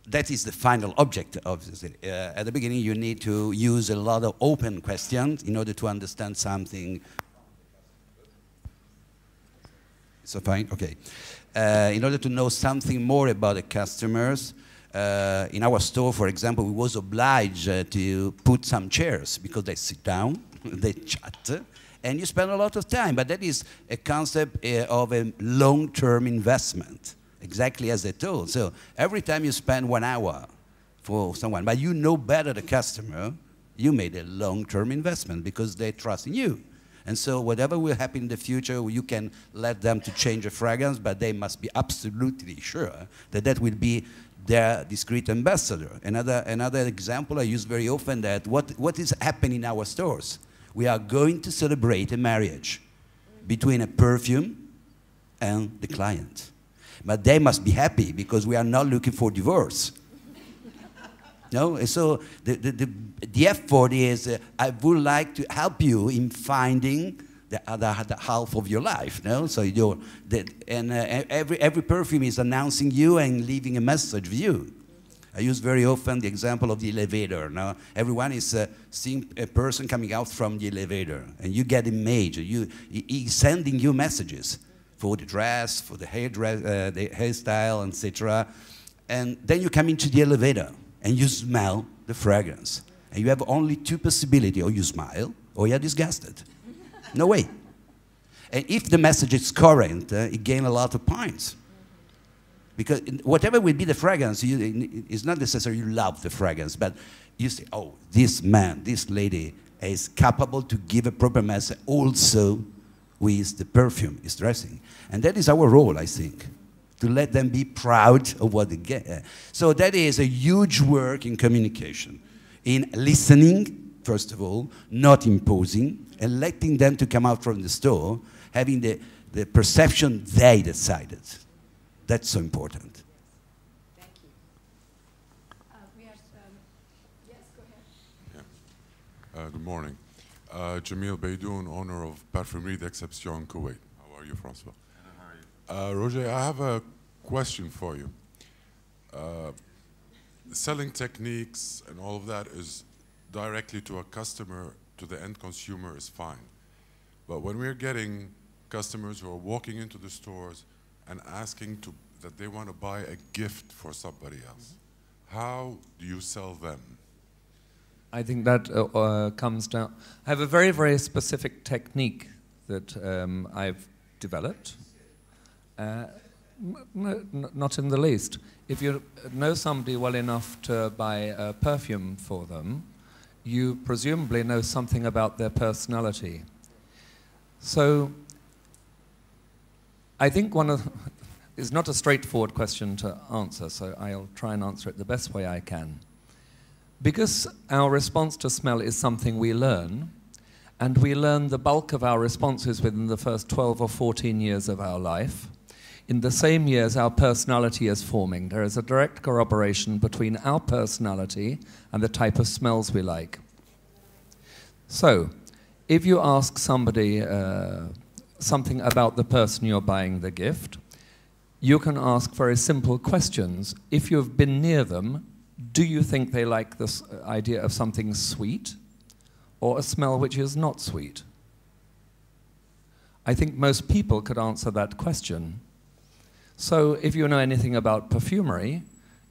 That is the final object, obviously. At the beginning, you need to use a lot of open questions in order to understand something. So fine, okay. In order to know something more about the customers, in our store, for example, we was obliged to put some chairs because they sit down, they chat, and you spend a lot of time. But that is a concept of a long-term investment, exactly as I told. So every time you spend 1 hour for someone, but you know better the customer, you made a long-term investment because they trust in you. And so whatever will happen in the future, you can let them to change a fragrance, but they must be absolutely sure that that will be their discreet ambassador. Another example I use very often, that what is happening in our stores? We are going to celebrate a marriage between a perfume and the client. But they must be happy because we are not looking for divorce. No, and so the effort is, I would like to help you in finding the other half of your life. No, so every perfume is announcing you and leaving a message with you. I use very often the example of the elevator. Now, everyone is seeing a person coming out from the elevator, and you get image. He's sending you messages for the dress, for the the hairstyle, etc. And then you come into the elevator, and you smell the fragrance. And you have only two possibilities: or you smile, or you're disgusted. No way. And if the message is current, it gains a lot of points. Because whatever will be the fragrance, it's not necessary you love the fragrance, but you say, oh, this man, this lady is capable to give a proper message also with the perfume is dressing. And that is our role, I think, to let them be proud of what they get. So that is a huge work in communication, in listening, first of all, not imposing, and letting them to come out from the store, having the perception they decided. That's so important. Thank you. We have, yes, go ahead. Good morning. Jamil Beidoun, owner of Parfumerie d'Exception in Kuwait. How are you, Francois? Roger, I have a question for you. Selling techniques and all of that is directly to a customer, to the end consumer is fine. But when we're getting customers who are walking into the stores and asking that they want to buy a gift for somebody else, how do you sell them? I think that comes down. I have a very, very specific technique that I've developed. No, not in the least. If you know somebody well enough to buy a perfume for them, you presumably know something about their personality. So I think it's not a straightforward question to answer, so I'll try and answer it the best way I can. Because our response to smell is something we learn, and we learn the bulk of our responses within the first 12 or 14 years of our life. In the same years, our personality is forming. There is a direct corroboration between our personality and the type of smells we like. So, if you ask somebody something about the person you're buying the gift, you can ask very simple questions. If you've been near them, do you think they like this idea of something sweet or a smell which is not sweet? I think most people could answer that question. So if you know anything about perfumery,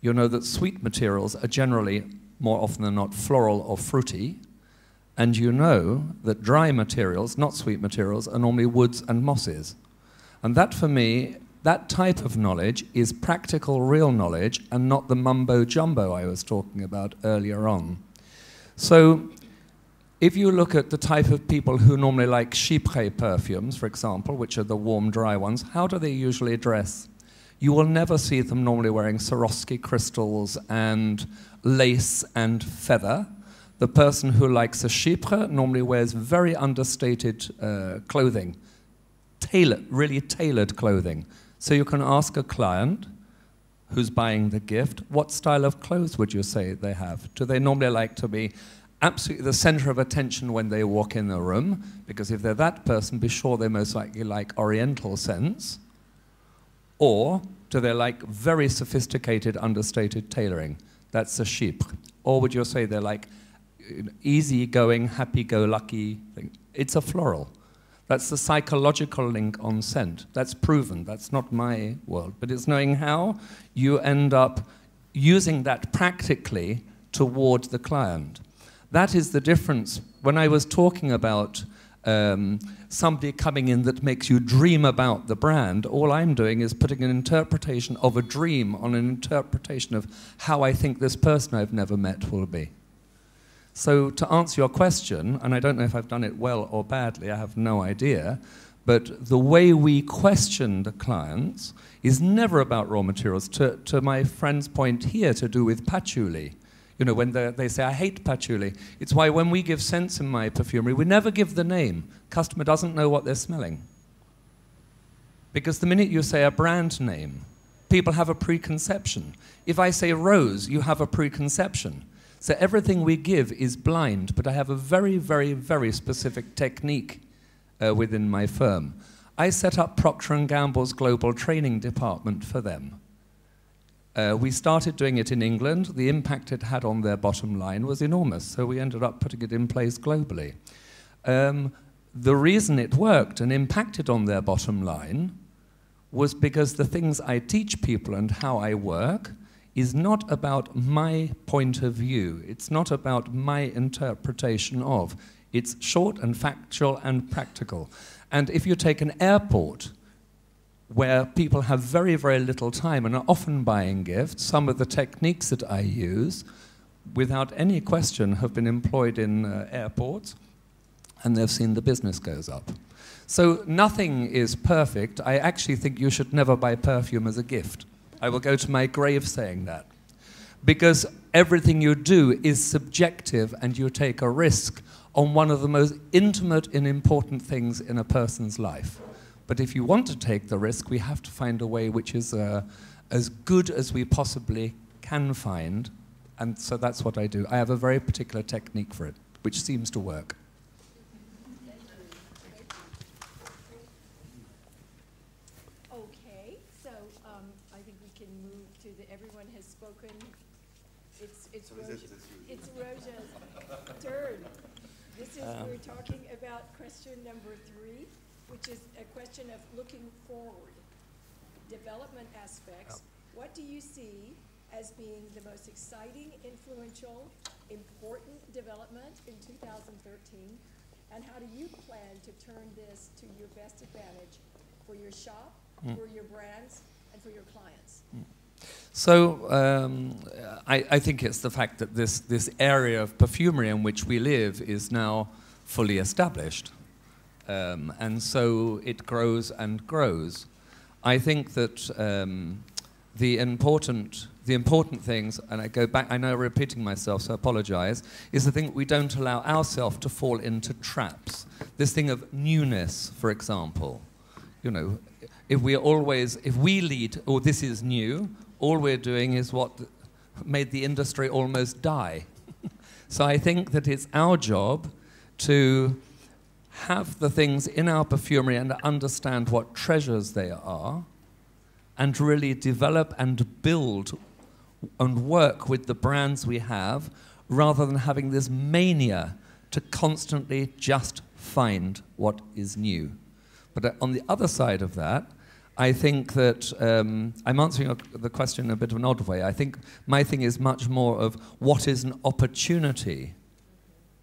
you know that sweet materials are generally, more often than not, floral or fruity, and you know that dry materials, not sweet materials, are normally woods and mosses. And that, for me, that type of knowledge is practical, real knowledge, and not the mumbo-jumbo I was talking about earlier on. So if you look at the type of people who normally like Chypre perfumes, for example, which are the warm, dry ones, how do they usually dress? You will never see them normally wearing Swarovski crystals and lace and feather. The person who likes a Chypre normally wears very understated clothing, really tailored clothing. So you can ask a client who's buying the gift, what style of clothes would you say they have? Do they normally like to be absolutely the center of attention when they walk in the room? Because if they're that person, be sure they most likely like Oriental scents. Or do they like very sophisticated, understated tailoring? That's a Chypre. Or would you say they're like easygoing, happy-go-lucky thing? It's a floral. That's the psychological link on scent. That's proven. That's not my world. But it's knowing how you end up using that practically toward the client. That is the difference. When I was talking about somebody coming in that makes you dream about the brand, all I'm doing is putting an interpretation of a dream on an interpretation of how I think this person I've never met will be. So to answer your question, and I don't know if I've done it well or badly, I have no idea, but the way we question the clients is never about raw materials. To my friend's point here, to do with patchouli. You know, when they say, I hate patchouli. It's why when we give scents in my perfumery, we never give the name. Customer doesn't know what they're smelling. Because the minute you say a brand name, people have a preconception. If I say rose, you have a preconception. So everything we give is blind, but I have a very, very, very specific technique within my firm. I set up Procter & Gamble's global training department for them. We started doing it in England. The impact it had on their bottom line was enormous, so we ended up putting it in place globally. The reason it worked and impacted on their bottom line was because the things I teach people and how I work is not about my point of view. It's not about my interpretation of. It's short and factual and practical. And if you take an airport where people have very, very little time and are often buying gifts, some of the techniques that I use, without any question, have been employed in airports, and they've seen the business goes up. So nothing is perfect. I actually think you should never buy perfume as a gift. I will go to my grave saying that. Because everything you do is subjective, and you take a risk on one of the most intimate and important things in a person's life. But if you want to take the risk, we have to find a way which is as good as we possibly can find, and so that's what I do. I have a very particular technique for it, which seems to work. Okay, so I think we can move to the, everyone has spoken. It's Roja's turn. This is, we're talking about question number 3, which is a question of looking forward. Development aspects. What do you see as being the most exciting, influential, important development in 2013? And how do you plan to turn this to your best advantage for your shop, for your brands, and for your clients? So I think it's the fact that this area of perfumery in which we live is now fully established. And so it grows and grows. I think that the important things, and I go back, I know I'm repeating myself, so I apologize, is the thing that we don't allow ourselves to fall into traps. This thing of newness, for example. You know, if we lead, oh, this is new, all we're doing is what made the industry almost die. So I think that it's our job to have the things in our perfumery and understand what treasures they are, and really develop and build and work with the brands we have, rather than having this mania to constantly just find what is new. But on the other side of that, I think that I'm answering the question in a bit of an odd way. I think my thing is much more of what is an opportunity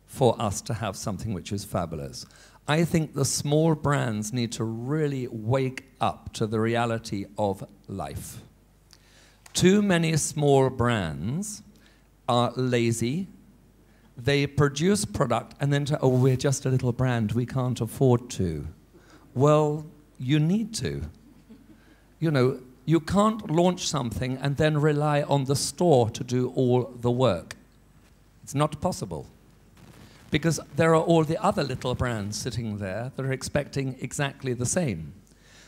for us to have something which is fabulous. I think the small brands need to really wake up to the reality of life. Too many small brands are lazy. They produce product and then oh, we're just a little brand, we can't afford to. Well, you need to. You know, you can't launch something and then rely on the store to do all the work. It's not possible. Because there are all the other little brands sitting there that are expecting exactly the same.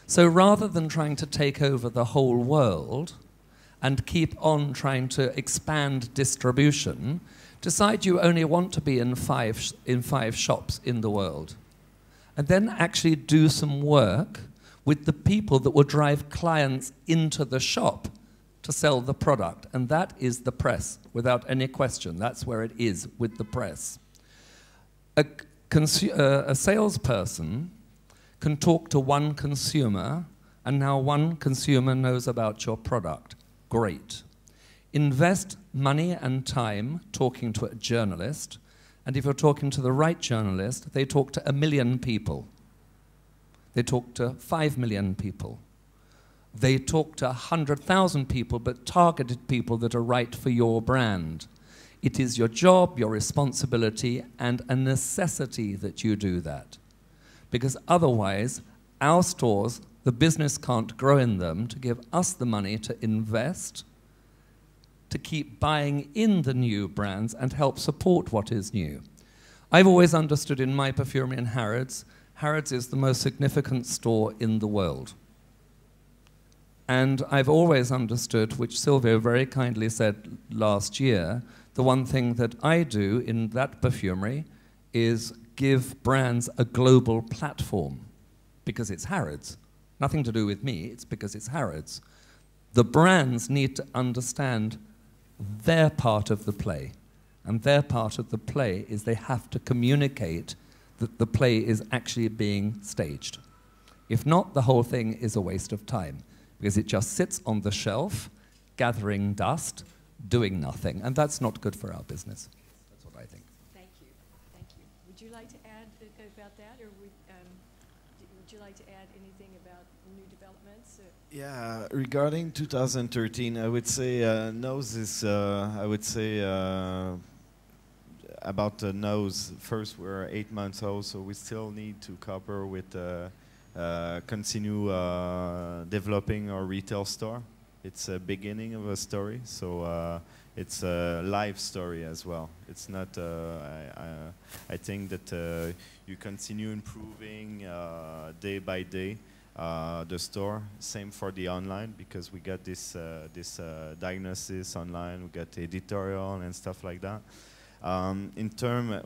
So rather than trying to take over the whole world and keep on trying to expand distribution, decide you only want to be in five shops in the world. And then actually do some work with the people that will drive clients into the shop to sell the product. And that is the press, without any question. That's where it is, with the press. A salesperson can talk to one consumer, and now one consumer knows about your product. Great. Invest money and time talking to a journalist, and if you're talking to the right journalist, they talk to 1 million people. They talk to 5 million people. They talk to 100,000 people, but targeted people that are right for your brand. It is your job, your responsibility, and a necessity that you do that. Because otherwise, our stores, the business can't grow in them to give us the money to invest, to keep buying in the new brands and help support what is new. I've always understood in my perfumery in Harrods is the most significant store in the world. And I've always understood, which Silvio very kindly said last year, the one thing that I do in that perfumery is give brands a global platform, because it's Harrods. Nothing to do with me, it's because it's Harrods. The brands need to understand their part of the play. And their part of the play is they have to communicate that the play is actually being staged. If not, the whole thing is a waste of time, because it just sits on the shelf, gathering dust, doing nothing, and that's not good for our business. That's what I think. Thank you. Thank you. Would would you like to add about that, or would you like to add anything about new developments? Yeah, regarding 2013, I would say nose is, I would say about the nose, first we're 8 months old, so we still need to cover with continue developing our retail store. It's a beginning of a story, so it's a live story as well. It's not, I think that you continue improving day by day the store. Same for the online, because we got this diagnosis online, we got editorial and stuff like that. In term,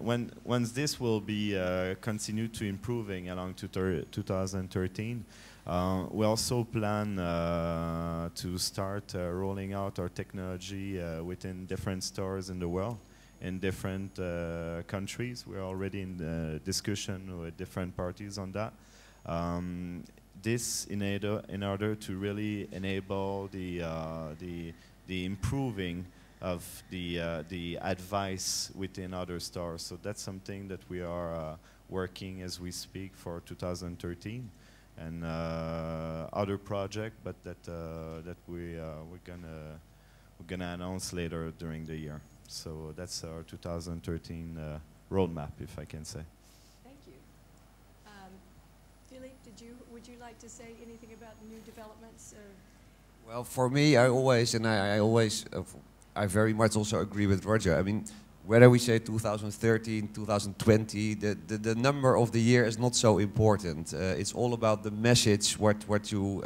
once this will be continued to improving along to 2013, we also plan to start rolling out our technology within different stores in the world, in different countries. We're already in discussion with different parties on that. This in order to really enable the improving of the advice within other stores. So that's something that we are working as we speak for 2013, and other project, but that we're gonna announce later during the year. So that's our 2013 roadmap, if I can say. Thank you. Philippe, would you like to say anything about new developments? Well, for me, I very much also agree with Roger. I mean, whether we say 2013, 2020, the number of the year is not so important. It's all about the message, what you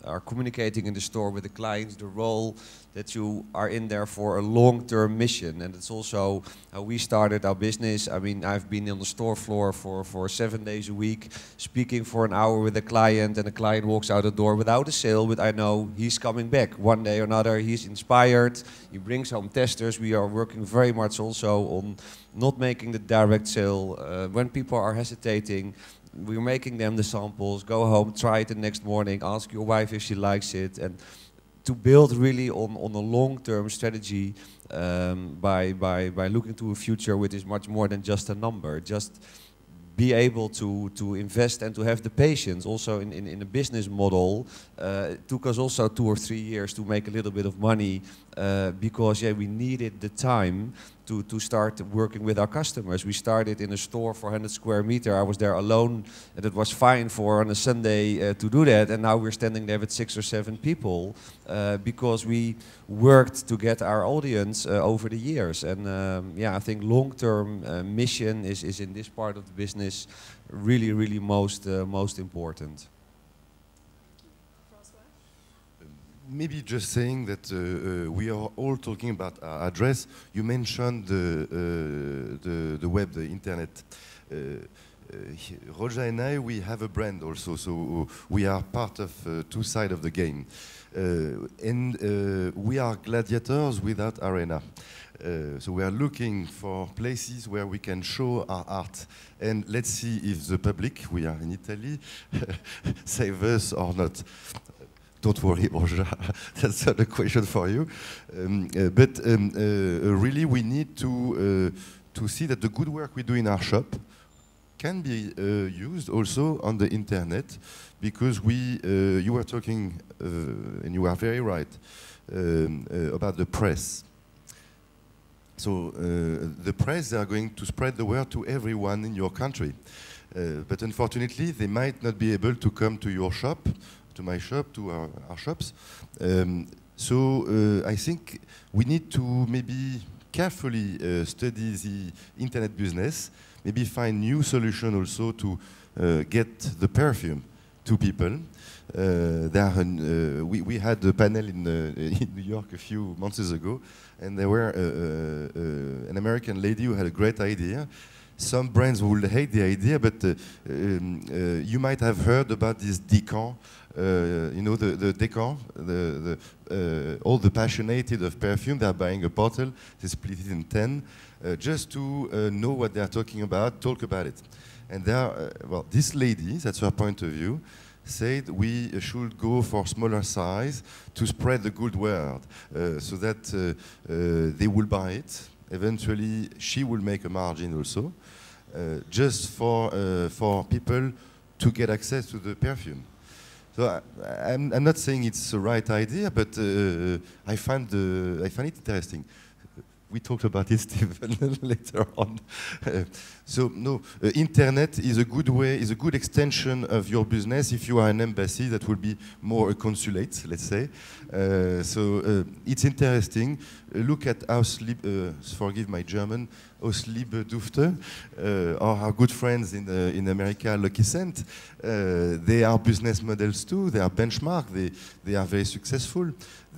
are communicating in the store with the clients, the role that you are in there for a long-term mission. And it's also how we started our business. I mean, I've been on the store floor for 7 days a week, speaking for an hour with a client, and the client walks out the door without a sale, but I know he's coming back. One day or another, he's inspired, he brings home testers. We are working very much also on not making the direct sale. When people are hesitating, we're making them the samples, go home, try it the next morning, ask your wife if she likes it, and to build really on a long-term strategy by looking to a future which is much more than just a number. Just be able to invest and to have the patience. Also in a business model, it took us also 2 or 3 years to make a little bit of money because we needed the time to start working with our customers. We started in a store for 100 square meter. I was there alone, and it was fine for on a Sunday to do that. And now we're standing there with 6 or 7 people because we worked to get our audience over the years. And I think long-term mission is in this part of the business really most important. Maybe just saying that we are all talking about our address. You mentioned the web, the internet. Roger and I, we have a brand also, so we are part of 2 sides of the game. And we are gladiators without arena. So we are looking for places where we can show our art. And let's see if the public, we are in Italy, save us or not. Don't worry, Roger, that's not a question for you. But really we need to see that the good work we do in our shop can be used also on the internet, because you were talking, and you are very right, about the press. So the press, they are going to spread the word to everyone in your country. But unfortunately, they might not be able to come to your shop, to my shop, to our shops. So I think we need to maybe carefully study the internet business, maybe find new solution also to get the perfume to people. We had a panel in New York a few months ago, and there were an American lady who had a great idea. Some brands will hate the idea, but you might have heard about this Decan. You know the Decan, all the passionated of perfume, they are buying a bottle, they split it in 10, just to know what they are talking about, talk about it. And there are, well, this lady, that's her point of view, said we should go for smaller size to spread the good word, so that they will buy it. Eventually, she will make a margin also. just for people to get access to the perfume. So I'm not saying it's the right idea, but I find it interesting. We talked about it, Stephen, later on. So no, internet is a good way, is a good extension of your business. If you are an embassy, that will be more a consulate, let's say. So it's interesting. Look at forgive my German, Ausliebe Dufte, our good friends in America, Lucky Scent. They are business models too. They are benchmark. They are very successful.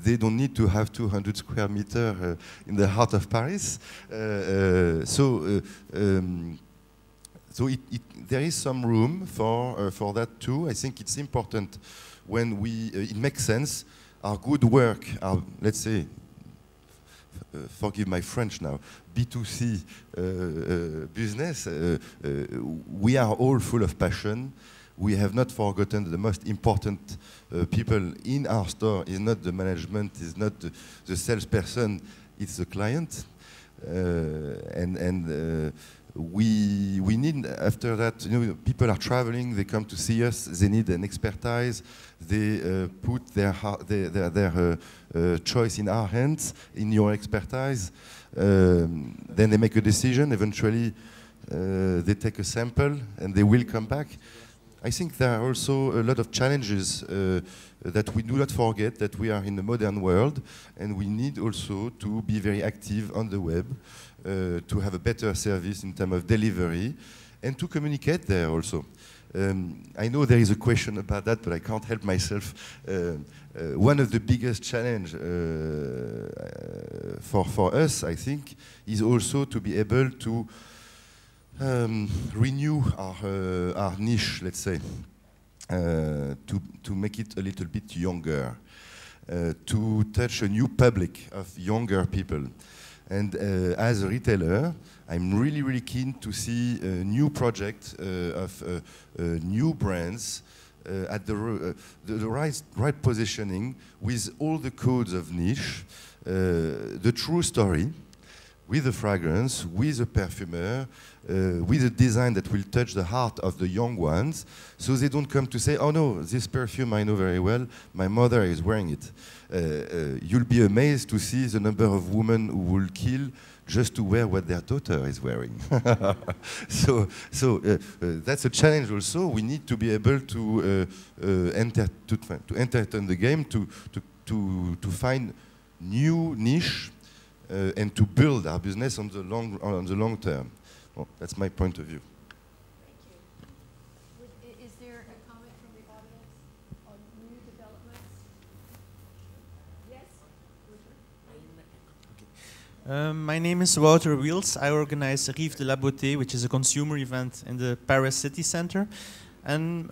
They don't need to have 200 square meters in the heart of Paris. So there is some room for that too. I think it's important when it makes sense. Our good work, our, let's say, forgive my French now, B2C business, we are all full of passion. We have not forgotten the most important people in our store is not the management, is not the salesperson, it's the client. We need, after that, you know, people are traveling, they come to see us, they need an expertise, they put their choice in our hands, in your expertise, then they make a decision, eventually they take a sample and they will come back. I think there are also a lot of challenges that we do not forget that we are in the modern world, and we need also to be very active on the web to have a better service in terms of delivery and to communicate there also. I know there is a question about that, but I can't help myself. One of the biggest challenge for us, I think, is also to be able to renew our niche, let's say, to make it a little bit younger, to touch a new public of younger people. And as a retailer, I'm really, really keen to see a new project of new brands at the right positioning with all the codes of niche, the true story, with a fragrance, with a perfumer, with a design that will touch the heart of the young ones, so they don't come to say, oh no, this perfume I know very well, my mother is wearing it. You'll be amazed to see the number of women who will kill just to wear what their daughter is wearing. So that's a challenge also. We need to be able to entertain the game, to find new niche, and to build our business on the long term. Well, that's my point of view. Thank you. Is there a comment from the audience on new developments? Yes? My name is Wouter Wiels. I organize Rive de la Beauté, which is a consumer event in the Paris city center. And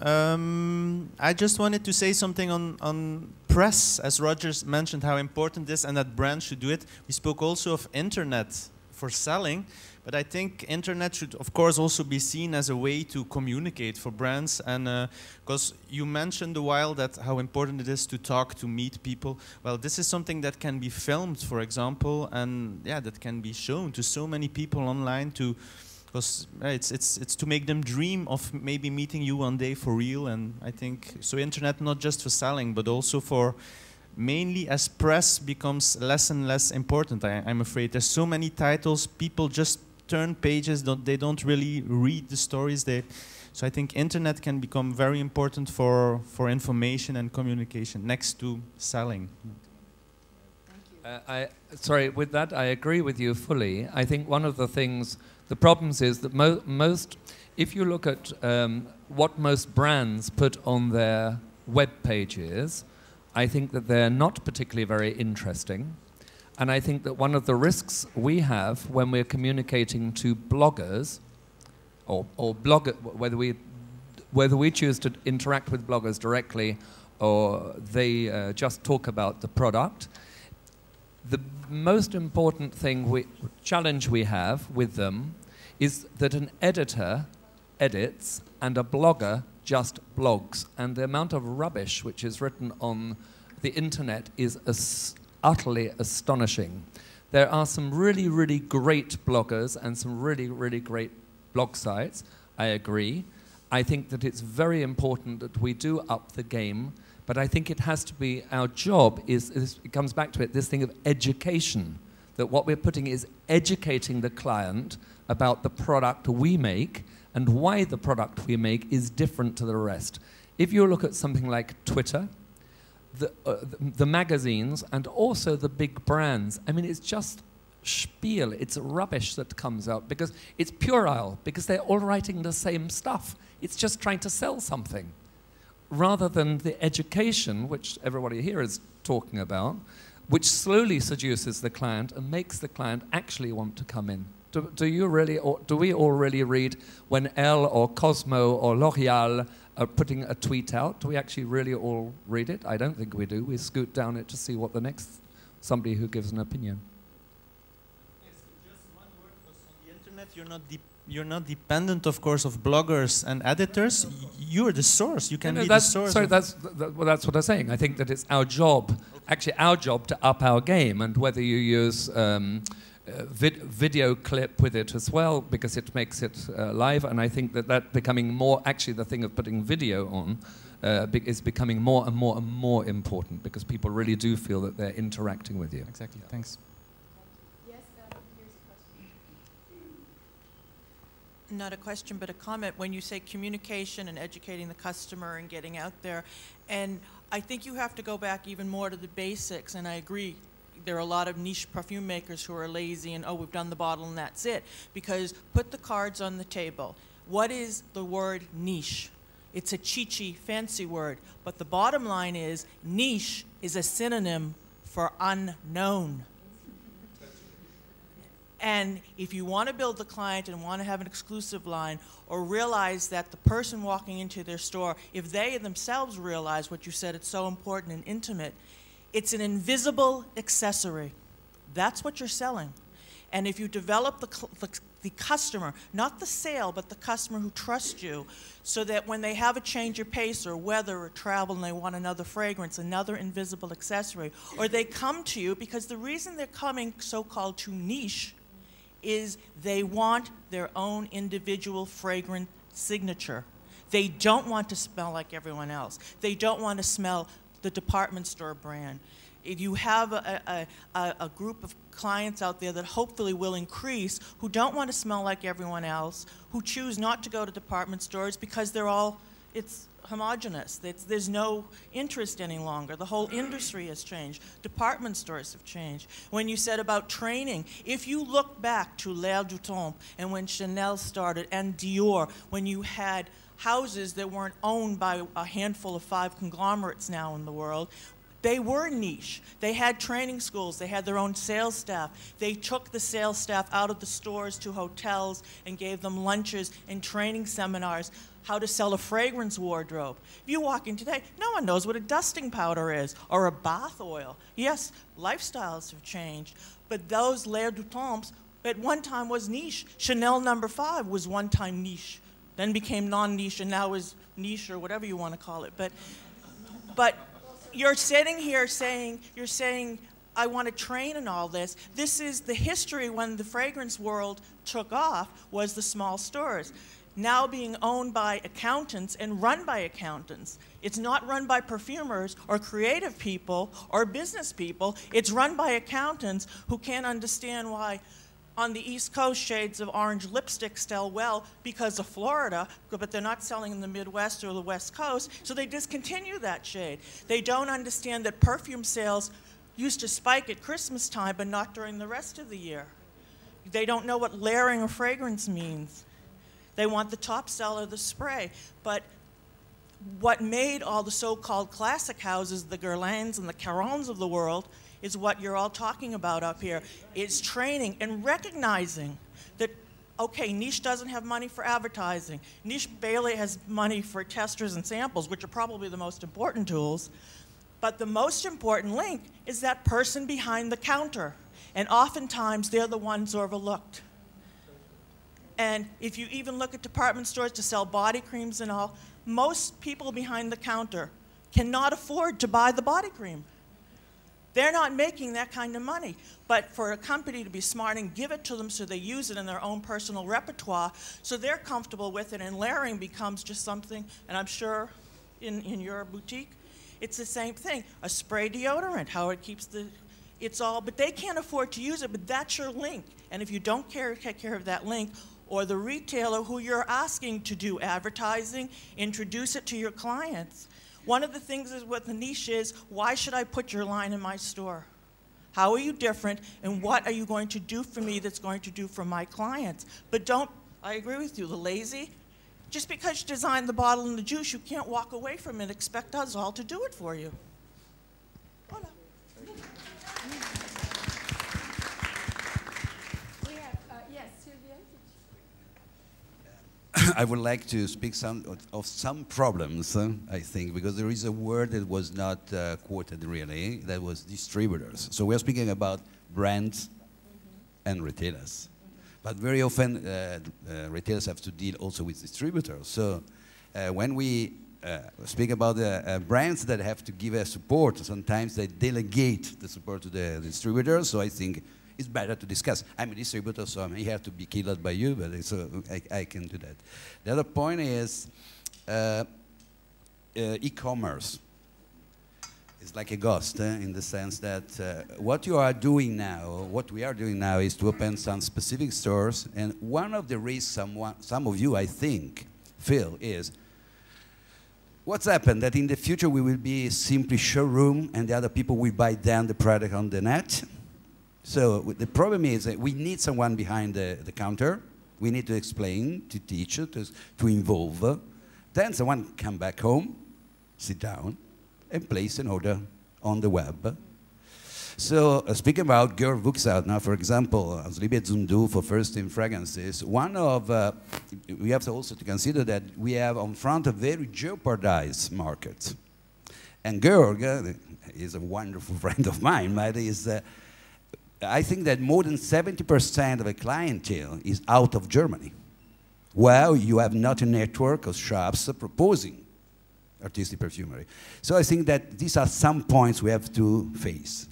I just wanted to say something on press, as Rogers mentioned how important this and that brands should do it. We spoke also of internet for selling, but I think internet should of course also be seen as a way to communicate for brands, and because you mentioned a while that how important it is to talk, to meet people. Well, this is something that can be filmed, for example, and yeah, that can be shown to so many people online to, because it's to make them dream of maybe meeting you one day for real. And I think so internet not just for selling but also for mainly as press becomes less and less important. I'm afraid there's so many titles, people just turn pages, they don't really read the stories. So I think internet can become very important for information and communication next to selling. Sorry, with that I agree with you fully. I think one of the things, the problems is that most, if you look at what most brands put on their web pages, I think that they're not particularly very interesting. And I think that one of the risks we have when we're communicating to bloggers, or whether we choose to interact with bloggers directly or they just talk about the product, the most important challenge we have with them is that an editor edits and a blogger just blogs. And the amount of rubbish which is written on the internet is utterly astonishing. There are some really, really great bloggers and some really, really great blog sites. I agree. I think that it's very important that we do up the game, but I think it has to be, our job is it comes back to it, this thing of education, that what we're putting is educating the client about the product we make and why the product we make is different to the rest. If you look at something like Twitter, the magazines, and also the big brands, I mean, it's just spiel, it's rubbish that comes out because it's puerile, because they're all writing the same stuff. It's just trying to sell something, rather than the education, which everybody here is talking about, which slowly seduces the client and makes the client actually want to come in. Do you really, or do we all really read when Elle or Cosmo or L'Oreal are putting a tweet out? Do we actually really all read it? I don't think we do. We scoot down it to see what the next, somebody who gives an opinion. Yes, just one word, because on the internet you're not dependent, of course, of bloggers and editors. You're the source. You can be the source. Sorry, that's what I'm saying. I think that it's our job, actually our job, to up our game, and whether you use video clip with it as well, because it makes it live, and I think that becoming more, actually the thing of putting video on is becoming more and more and more important, because people really do feel that they're interacting with you. Exactly, thanks. Yes, here's a question. Not a question, but a comment. When you say communication and educating the customer and getting out there, and I think you have to go back even more to the basics, and I agree. There are a lot of niche perfume makers who are lazy and, oh, we've done the bottle and that's it. Because put the cards on the table. What is the word niche? It's a chichi, fancy word. But the bottom line is niche is a synonym for unknown. And if you want to build the client and want to have an exclusive line, or realize that the person walking into their store, if they themselves realize what you said, it's so important and intimate, it's an invisible accessory. That's what you're selling. And if you develop the customer, not the sale, but the customer who trusts you, so that when they have a change of pace or weather or travel and they want another fragrance, another invisible accessory, or they come to you because the reason they're coming so-called to niche is they want their own individual fragrance signature. They don't want to smell like everyone else. They don't want to smell the department store brand. If you have a group of clients out there that hopefully will increase, who don't want to smell like everyone else, who choose not to go to department stores because they're all, it's homogenous. There's no interest any longer. The whole industry has changed. Department stores have changed. When you said about training, if you look back to L'Air du Temps and when Chanel started and Dior, when you had houses that weren't owned by a handful of 5 conglomerates now in the world, they were niche. They had training schools. They had their own sales staff. They took the sales staff out of the stores to hotels and gave them lunches and training seminars, how to sell a fragrance wardrobe. If you walk in today, no one knows what a dusting powder is or a bath oil. Yes, lifestyles have changed, but those L'Air du Temps at one time was niche. Chanel No. 5 was one time niche, then became non-niche, and now is niche or whatever you want to call it. But you're sitting here saying, I want to train in all this. This is the history when the fragrance world took off, was the small stores. Now being owned by accountants and run by accountants. It's not run by perfumers or creative people or business people. It's run by accountants who can't understand why on the East Coast shades of orange lipstick sell well because of Florida, but they're not selling in the Midwest or the West Coast, so they discontinue that shade. They don't understand that perfume sales used to spike at Christmas time, but not during the rest of the year. They don't know what layering a fragrance means. They want the top seller, the spray. But what made all the so-called classic houses, the Guerlains and the Carons of the world, is what you're all talking about up here. It's training and recognizing that, okay, niche doesn't have money for advertising. Niche barely has money for testers and samples, which are probably the most important tools. But the most important link is that person behind the counter. And oftentimes, they're the ones overlooked. And if you even look at department stores to sell body creams and all, most people behind the counter cannot afford to buy the body cream. They're not making that kind of money. But for a company to be smart and give it to them so they use it in their own personal repertoire, so they're comfortable with it, and layering becomes just something, and I'm sure in your boutique, it's the same thing. A spray deodorant, how it keeps the, it's all, but they can't afford to use it, but that's your link. And if you don't take care of that link, or the retailer who you're asking to do advertising, introduce it to your clients. One of the things is what the niche is, why should I put your line in my store? How are you different, and what are you going to do for me that's going to do for my clients? But don't, I agree with you, the lazy, just because you designed the bottle and the juice, you can't walk away from it and expect us all to do it for you. Voilà. We have, yes, Sylvia? I would like to speak of some problems, I think, because there is a word that was not quoted really, that was distributors. So we are speaking about brands and retailers. But very often, retailers have to deal also with distributors. So when we speak about the brands that have to give us support, sometimes they delegate the support to the distributors. So I think it's better to discuss. I'm a distributor, so I may have to be killed by you, but it's, I can do that. The other point is e-commerce. It's like a ghost in the sense that what you are doing now, what we are doing now is to open some specific stores, and one of the risks some of you, I think, feel is what's happened that in the future we will be simply showroom and the other people will buy down the product on the net. So the problem is that we need someone behind the counter. We need to explain, to teach, to involve. Then someone come back home, sit down, and place an order on the web. So speaking about girl books out now, for example, as Libet Zundu for First in Fragrances, one of, we have to also to consider that we have on front a very jeopardized market. And Georg is a wonderful friend of mine, but is, I think that more than 70% of the clientele is out of Germany. Well, you have not a network of shops proposing artistic perfumery. So I think that these are some points we have to face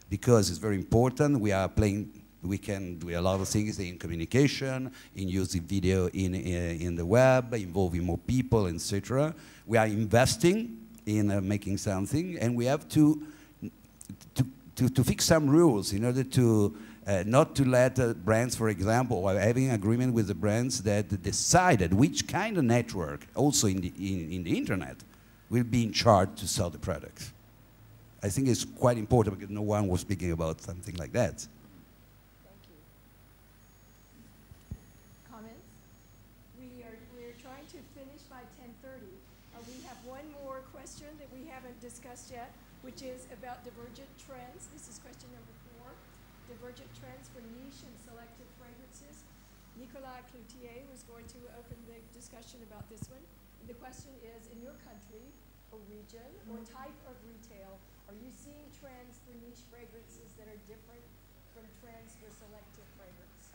because it's very important. We are playing, we can do a lot of things in communication, in using video in the web, involving more people, etc. We are investing in making something, and we have to fix some rules in order to not to let brands, for example, or having an agreement with the brands that decided which kind of network, also in the internet, will be in charge to sell the product. I think it's quite important because no one was speaking about something like that. Thank you. Comments? We're trying to finish by 10:30. We have one more question that we haven't discussed yet, which is about divergent trends. This is question number 4. Divergent trends for niche and selective fragrances. Nicolas Cloutier was going to open the discussion about this one. And the question is, in your country, or region, or type of retail, are you seeing trends for niche fragrances that are different from trends for selective fragrance?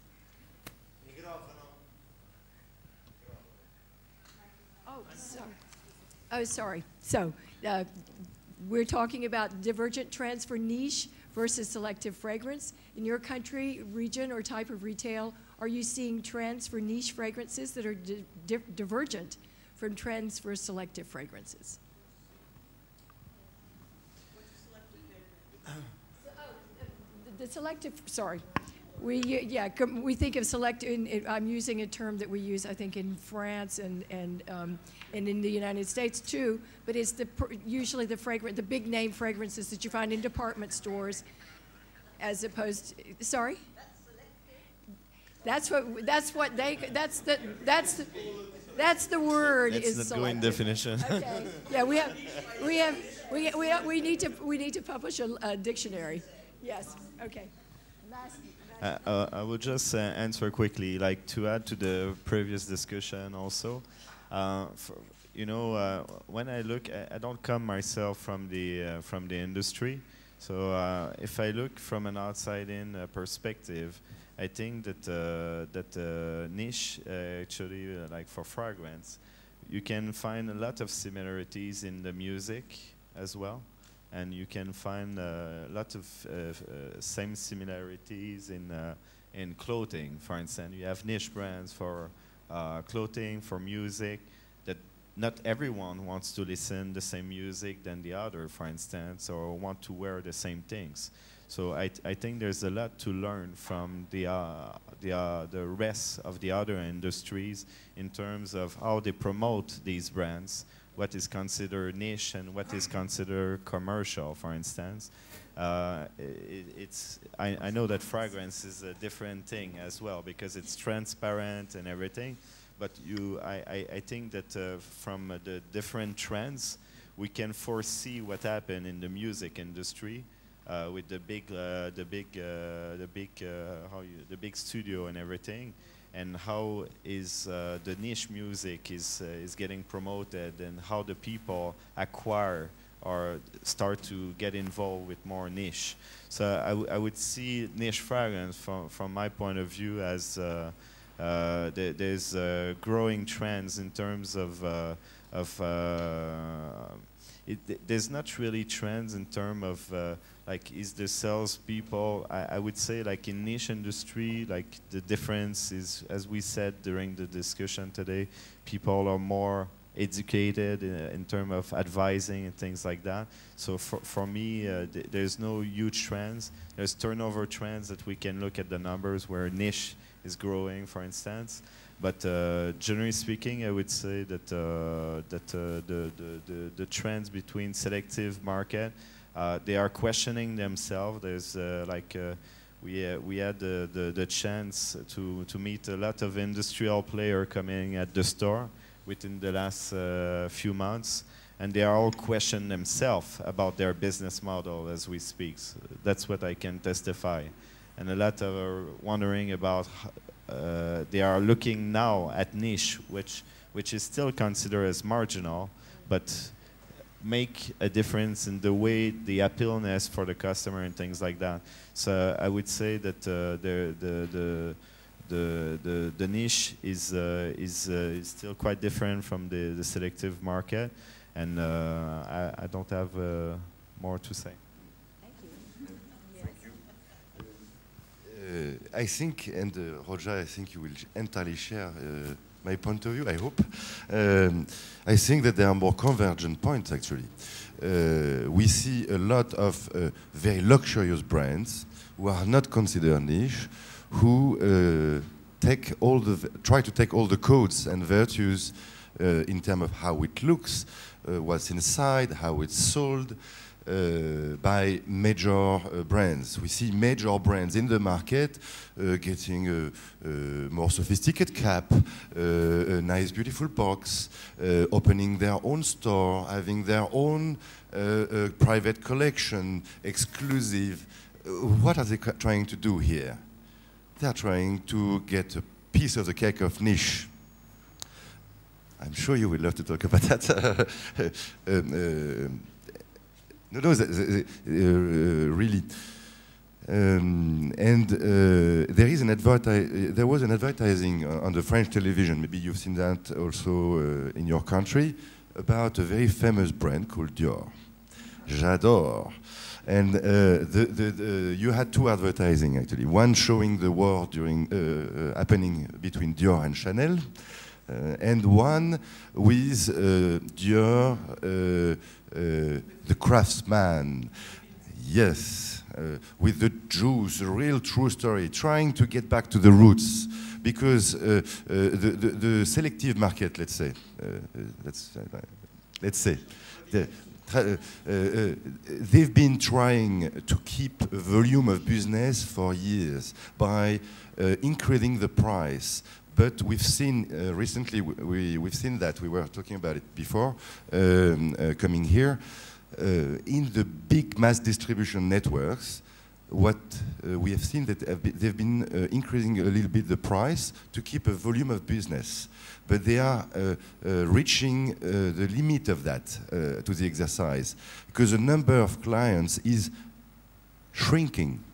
Oh, sorry. Oh, sorry. So, we're talking about divergent trends for niche versus selective fragrance. In your country, region, or type of retail, are you seeing trends for niche fragrances that are divergent from trends for selective fragrances? The selective, sorry. We think of selective, I'm using a term that we use, I think, in France and in the United States too, but it's usually the big name fragrances that you find in department stores as opposed to, sorry? That's the word That's is the selective. going definition. Okay. Yeah, we need to publish a dictionary. Yes. Okay. I will just answer quickly, like to add to the previous discussion also. When I look, I don't come myself from the industry, so if I look from an outside-in perspective, I think that niche actually, like for fragrance, you can find a lot of similarities in the music as well. and you can find a lot of same similarities in clothing. For instance, you have niche brands for clothing, for music, that not everyone wants to listen the same music than the other, for instance, or want to wear the same things. So I think there's a lot to learn from the rest of the other industries in terms of how they promote these brands, what is considered niche and what is considered commercial, for instance. I know that fragrance is a different thing as well because it's transparent and everything, but I think that from the different trends, we can foresee what happened in the music industry with the big studio and everything, and how is the niche music is getting promoted, and how the people acquire or start to get involved with more niche. So I would see niche fragrance from my point of view as there's growing trends in terms of there's not really trends in terms of like is the salespeople. I would say like in niche industry, like the difference is, as we said during the discussion today, people are more educated in terms of advising and things like that. So for me, there's no huge trends. There's turnover trends that we can look at the numbers where niche is growing, for instance. But generally speaking, I would say that the trends between selective market, they are questioning themselves. There's we had the chance to meet a lot of industrial players coming at the store within the last few months, and they are all questioning themselves about their business model as we speak. So that's what I can testify. And a lot are wondering about, they are looking now at niche, which is still considered as marginal, but make a difference in the way the appealness for the customer and things like that. So I would say that the niche is still quite different from the selective market, and I don't have more to say. I think, and Roger, I think you will entirely share my point of view, I hope. I think that there are more convergent points, actually. We see a lot of very luxurious brands who are not considered niche, who try to take all the codes and virtues in terms of how it looks, what's inside, how it's sold, by major brands. We see major brands in the market getting a more sophisticated cap, a nice beautiful box, opening their own store, having their own private collection, exclusive. What are they trying to do here? They are trying to get a piece of the cake of niche. I'm sure you will love to talk about that. No, really. There was an advertising on the French television, maybe you've seen that also in your country, about a very famous brand called Dior. J'adore. And you had two advertising, actually. One showing the war happening between Dior and Chanel, and one with Dior, the craftsman, yes, with the Jews, a real true story, trying to get back to the roots, because the selective market, let's say, they've been trying to keep a volume of business for years by increasing the price. But we've seen recently, we've seen that, we were talking about it before, coming here, in the big mass distribution networks, what we have seen that they've been increasing a little bit the price to keep a volume of business. But they are reaching the limit of that to the exercise, because the number of clients is shrinking.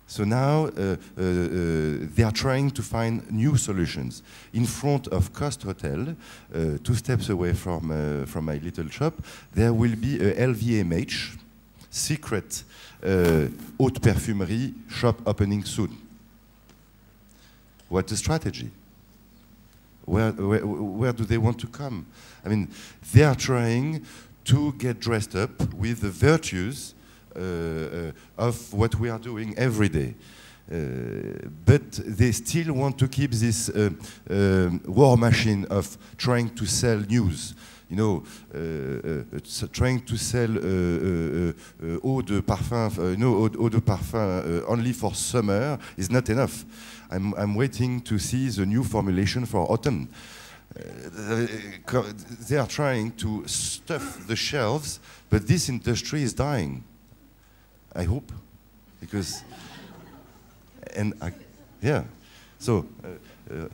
So now they are trying to find new solutions. In front of Coast Hotel, 2 steps away from my little shop, there will be a LVMH secret haute perfumerie shop opening soon. What's the strategy? Where do they want to come? I mean, they are trying to get dressed up with the virtues of what we are doing every day. But they still want to keep this war machine of trying to sell news. You know, trying to sell eau de parfum, eau de parfum only for summer is not enough. I'm waiting to see the new formulation for autumn. They are trying to stuff the shelves, but this industry is dying. I hope, because, yeah. So,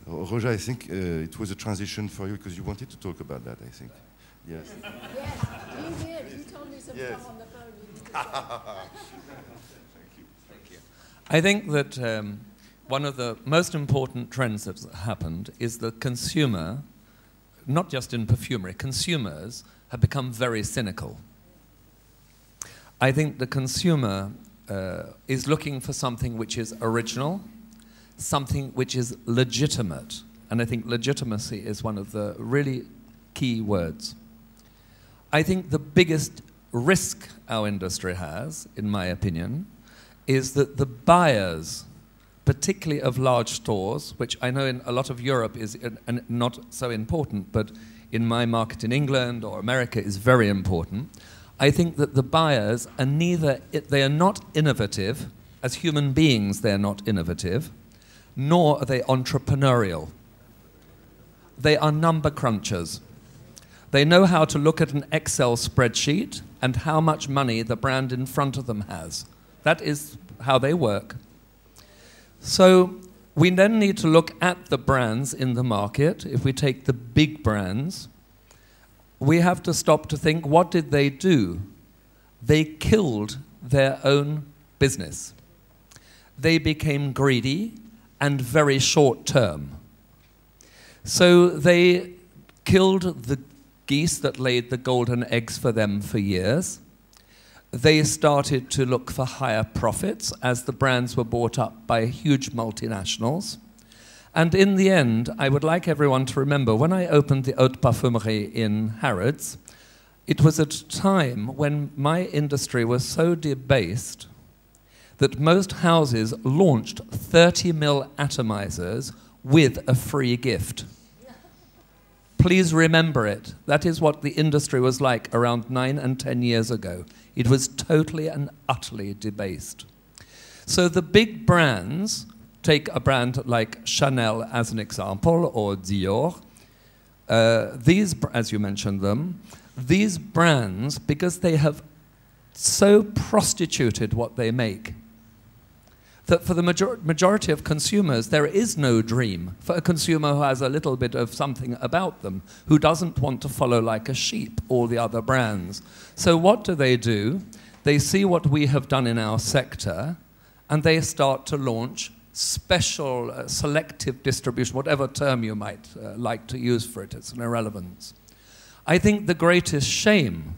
Roja, I think it was a transition for you because you wanted to talk about that, I think. Yes. Yes, you did. You told me some stuff on the phone. Thank you. Thank you. I think that one of the most important trends that's happened is the consumer, not just in perfumery, consumers have become very cynical. I think the consumer is looking for something which is original, something which is legitimate. And I think legitimacy is one of the really key words. I think the biggest risk our industry has, in my opinion, is that the buyers, particularly of large stores, which I know in a lot of Europe is not so important, but in my market in England or America is very important. I think that the buyers are they are not innovative. As human beings, they're not innovative, nor are they entrepreneurial. They are number crunchers. They know how to look at an Excel spreadsheet and how much money the brand in front of them has. That is how they work. So we then need to look at the brands in the market. If we take the big brands, we have to stop to think, what did they do? They killed their own business. They became greedy and very short-term. So they killed the geese that laid the golden eggs for them for years. They started to look for higher profits as the brands were bought up by huge multinationals. And in the end, I would like everyone to remember, when I opened the Haute Parfumerie in Harrods, it was at a time when my industry was so debased that most houses launched 30 ml atomizers with a free gift. Please remember it. That is what the industry was like around 9 and 10 years ago. It was totally and utterly debased. So the big brands, take a brand like Chanel as an example, or Dior, these, as you mentioned them, these brands, because they have so prostituted what they make, that for the majority of consumers, there is no dream. For a consumer who has a little bit of something about them, who doesn't want to follow like a sheep all the other brands. So what do? They see what we have done in our sector, and they start to launch special, selective distribution, whatever term you might like to use for it, it's an irrelevance. I think the greatest shame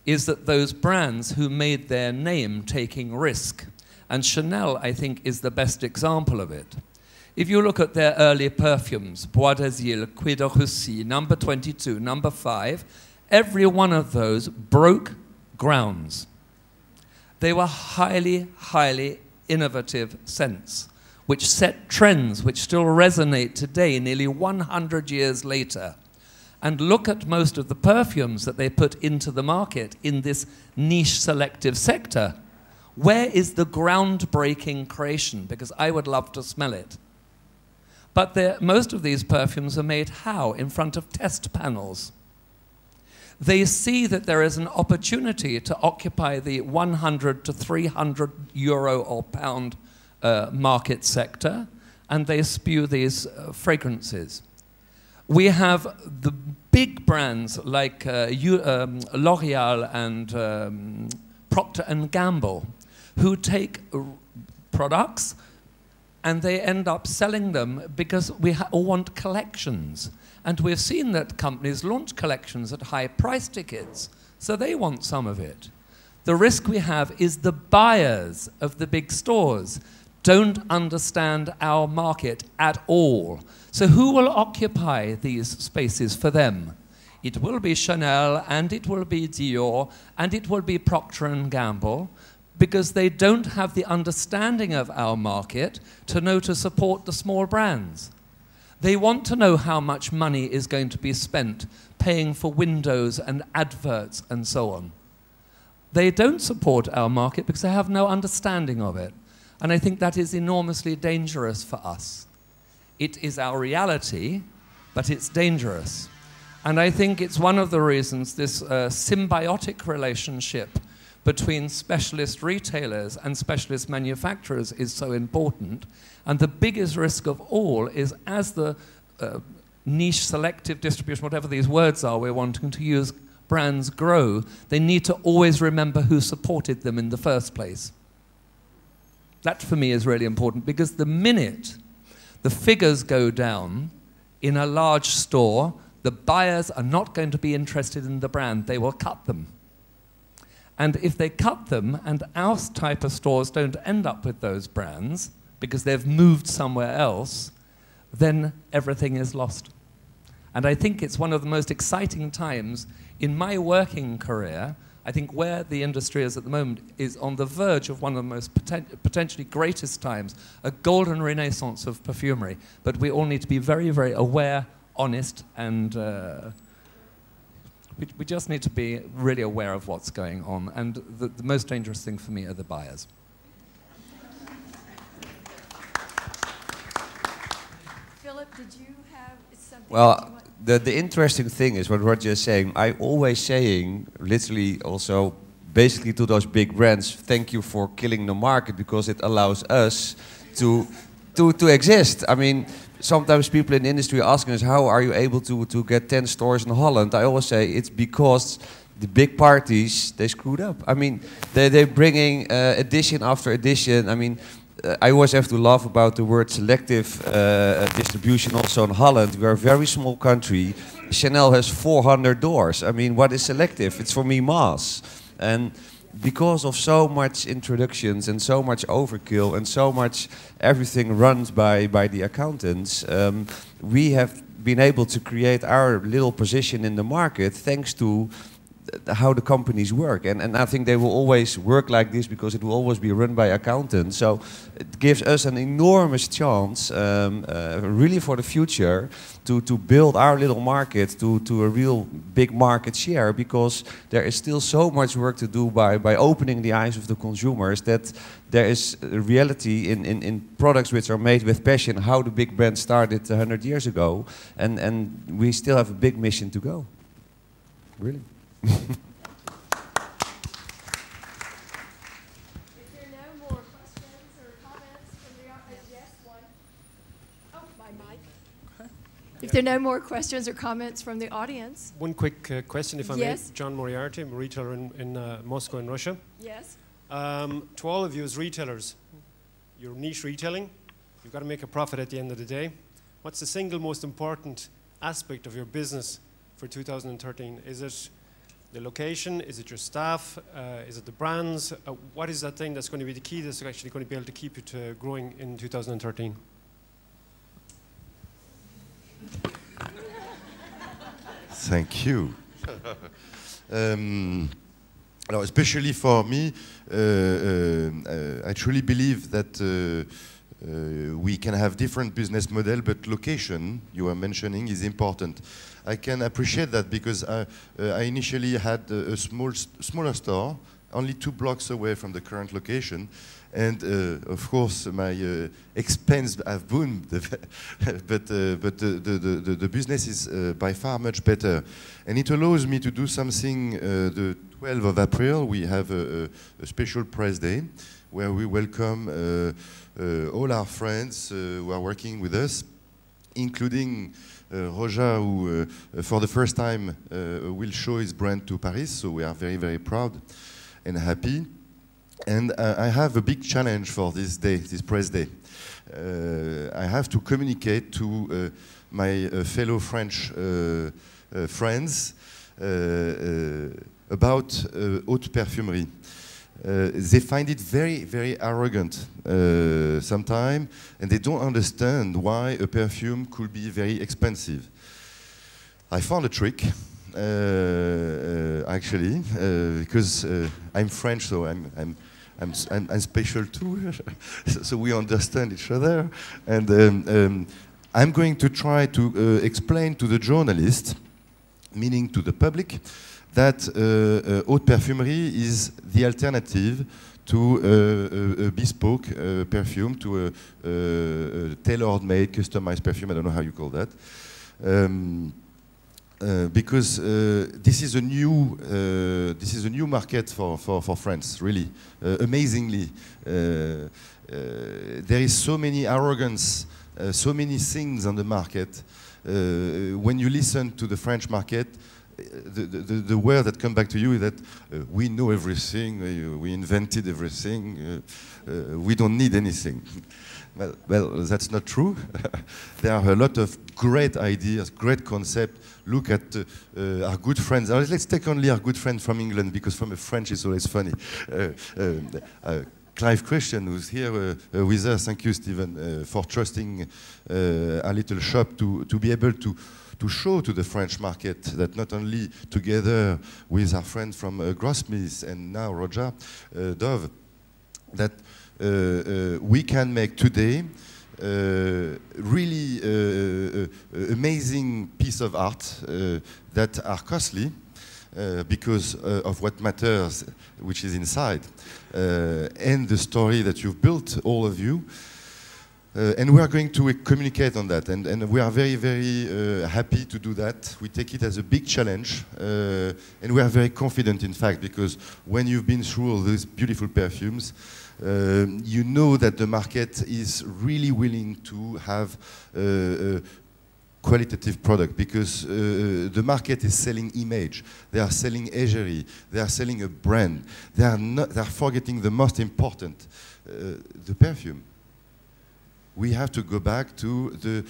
is that those brands who made their name taking risk, and Chanel, I think, is the best example of it. If you look at their early perfumes, Bois d'Azil, Cuir de Russie, number 22, number 5, every one of those broke grounds. They were highly, highly innovative scents, which set trends which still resonate today, nearly 100 years later. And look at most of the perfumes that they put into the market in this niche selective sector. Where is the groundbreaking creation? Because I would love to smell it. But most of these perfumes are made how? In front of test panels. They see that there is an opportunity to occupy the 100 to 300 euro or pound market sector, and they spew these fragrances. We have the big brands like L'Oreal and Procter & Gamble, who take products, and they end up selling them because we all want collections. And we've seen that companies launch collections at high price tickets, so they want some of it. The risk we have is the buyers of the big stores don't understand our market at all. So who will occupy these spaces for them? It will be Chanel, and it will be Dior, and it will be Procter & Gamble, because they don't have the understanding of our market to know to support the small brands. They want to know how much money is going to be spent paying for windows and adverts and so on. They don't support our market because they have no understanding of it. And I think that is enormously dangerous for us. It is our reality, but it's dangerous. And I think it's one of the reasons this symbiotic relationship between specialist retailers and specialist manufacturers is so important. And the biggest risk of all is as the niche selective distribution, whatever these words are we're wanting to use, brands grow, they need to always remember who supported them in the first place. That for me is really important, because the minute the figures go down in a large store, the buyers are not going to be interested in the brand, they will cut them. And if they cut them and our type of stores don't end up with those brands because they've moved somewhere else, then everything is lost. And I think it's one of the most exciting times in my working career. I think where the industry is at the moment is on the verge of one of the most potentially greatest times, a golden renaissance of perfumery. But we all need to be very, very aware, honest, and we just need to be really aware of what's going on. And the most dangerous thing for me are the buyers. Philip, did you have something? Well, the interesting thing is what Roger is saying. I always saying, literally also, basically to those big brands, thank you for killing the market because it allows us to exist. I mean, sometimes people in the industry are asking us, how are you able to get 10 stores in Holland? I always say it's because the big parties, they screwed up. I mean, they're bringing edition after edition. I mean, I always have to laugh about the word selective distribution also in Holland. We are a very small country. Chanel has 400 doors. I mean, what is selective? It's for me mass. And because of so much introductions and so much overkill and so much everything runs by the accountants, we have been able to create our little position in the market thanks to how the companies work. And I think they will always work like this because it will always be run by accountants. So it gives us an enormous chance, really for the future, to build our little market to a real big market share, because there is still so much work to do by opening the eyes of the consumers that there is a reality in products which are made with passion, how the big brand started 100 years ago, and we still have a big mission to go. Really. If there are no more questions or comments from the audience, yes, one. Oh, my mic. If there are no more questions or comments from the audience. One quick question, if I may. Yes. John Moriarty, I'm a retailer in Moscow in Russia. Yes. To all of you as retailers, you're niche retailing. You've got to make a profit at the end of the day. What's the single most important aspect of your business for 2013? Is it the location? Is it your staff? Is it the brands? What is that thing that's going to be the key that's actually going to be able to keep you to growing in 2013? Thank you. Especially for me, I truly believe that we can have different business model, but location you were mentioning is important. I can appreciate that because I initially had a smaller store, only 2 blocks away from the current location, and of course my expense have boomed, but the business is by far much better, and it allows me to do something. The 12th of April we have a special press day where we welcome all our friends who are working with us, including Roja, who for the first time will show his brand to Paris, so we are very, very proud and happy. And I have a big challenge for this day, this press day. I have to communicate to my fellow French friends about haute perfumerie. They find it very, very arrogant sometimes, and they don't understand why a perfume could be very expensive. I found a trick, actually, because I'm French, so I'm special too, so we understand each other. And I'm going to try to explain to the journalist, meaning to the public, that haute perfumerie is the alternative to a bespoke perfume, to a tailor-made, customized perfume. I don't know how you call that. Because this is a new market for France, really, amazingly. There is so many arrogance, so many things on the market. When you listen to the French market, the word that comes back to you is that we know everything, we invented everything, we don't need anything. Well, that's not true. There are a lot of great ideas, great concepts. Look at our good friends. Let's take only our good friend from England, because from a French it's always funny. Clive Christian, who's here with us. Thank you, Stephen, for trusting our little shop to be able to show to the French market that not only together with our friends from Grossmith and now Roja Dove, that we can make today really amazing piece of art that are costly because of what matters, which is inside, and the story that you've built, all of you. And we are going to communicate on that, and we are very, very happy to do that. We take it as a big challenge, and we are very confident, in fact, because when you've been through all these beautiful perfumes, you know that the market is really willing to have a qualitative product, because the market is selling image, they are selling égérie, they are selling a brand, they are forgetting the most important, the perfume. We have to go back to the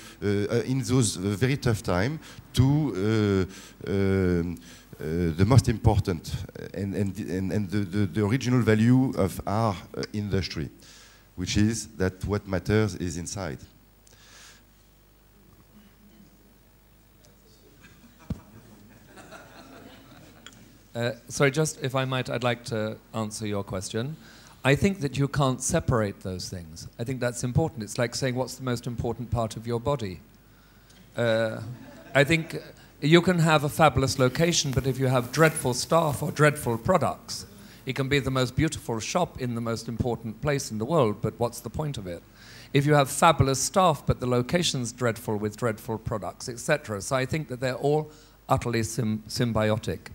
in those very tough times to the most important and the original value of our industry, which is that what matters is inside. Sorry, just if I might, I'd like to answer your question. I think that you can't separate those things. I think that's important. It's like saying what's the most important part of your body. I think you can have a fabulous location, but if you have dreadful staff or dreadful products, it can be the most beautiful shop in the most important place in the world, but what's the point of it? If you have fabulous staff, but the location's dreadful with dreadful products, etc. So I think that they're all utterly symbiotic.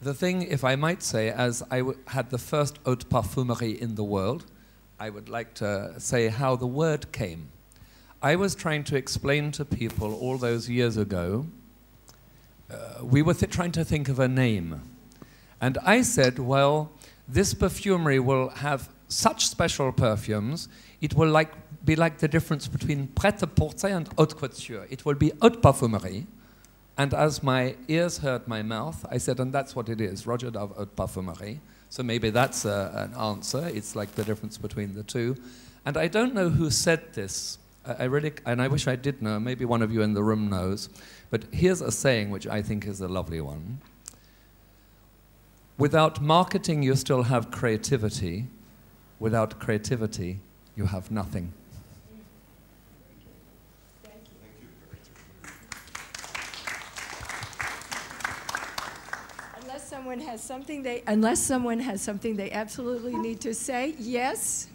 The thing, if I might say, as I had the first haute parfumerie in the world, I would like to say how the word came. I was trying to explain to people all those years ago, we were trying to think of a name. And I said, well, this perfumery will have such special perfumes, it will be like the difference between prêt-à-porter and haute couture. It will be haute parfumerie. And as my ears heard my mouth, I said, and that's what it is, Roger Dove haute parfumerie. So maybe that's an answer. It's like the difference between the two. And I don't know who said this. And I wish I did know. Maybe one of you in the room knows. But here's a saying which I think is a lovely one. Without marketing, you still have creativity. Without creativity, you have nothing. Unless someone has something they absolutely need to say, yes,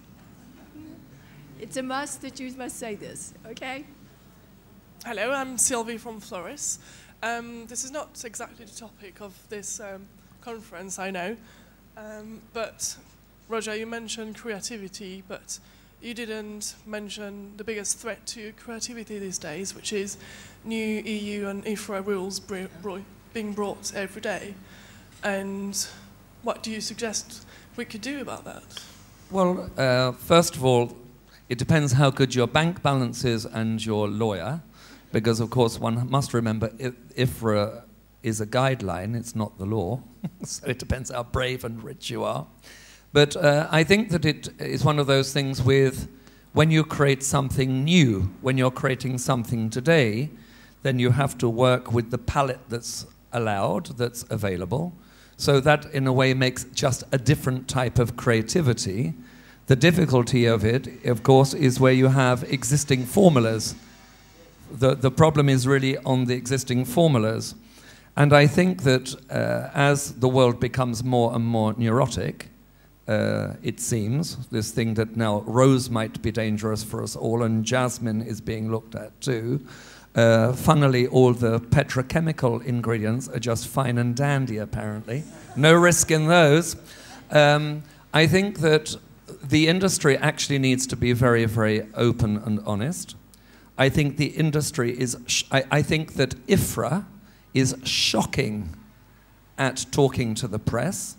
it's a must that you must say this, okay? Hello, I'm Sylvie from Floris. This is not exactly the topic of this conference, I know, but Roger, you mentioned creativity, but you didn't mention the biggest threat to creativity these days, which is new EU and IFRA rules being brought every day. And what do you suggest we could do about that? Well, first of all, it depends how good your bank balance is and your lawyer, because of course one must remember IFRA is a guideline, it's not the law, so it depends how brave and rich you are. But I think that it is one of those things with when you create something new, when you're creating something today, then you have to work with the palette that's allowed, that's available. So that, in a way, makes just a different type of creativity. The difficulty of it, of course, is where you have existing formulas. The problem is really on the existing formulas. And I think that as the world becomes more and more neurotic, it seems, this thing that now rose might be dangerous for us all, and jasmine is being looked at too. Funnily, all the petrochemical ingredients are just fine and dandy, apparently. No risk in those. I think that the industry actually needs to be very, very open and honest. I think the industry is, I think that IFRA is shocking at talking to the press.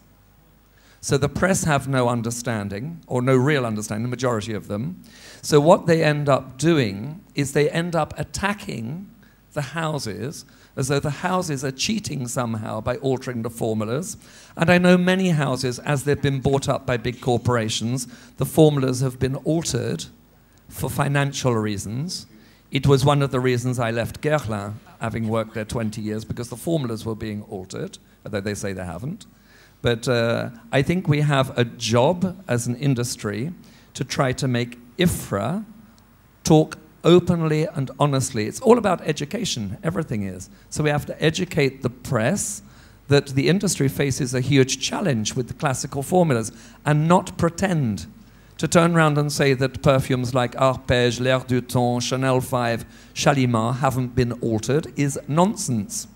So the press have no understanding, or no real understanding, the majority of them. So what they end up doing is they end up attacking the houses as though the houses are cheating somehow by altering the formulas. And I know many houses, as they've been bought up by big corporations, the formulas have been altered for financial reasons. It was one of the reasons I left Guerlain, having worked there 20 years, because the formulas were being altered, although they say they haven't. But I think we have a job as an industry to try to make IFRA talk openly and honestly. It's all about education, everything is. So we have to educate the press that the industry faces a huge challenge with the classical formulas, and not pretend to turn around and say that perfumes like Arpège, L'Air du Temps, Chanel 5, Shalimar haven't been altered is nonsense.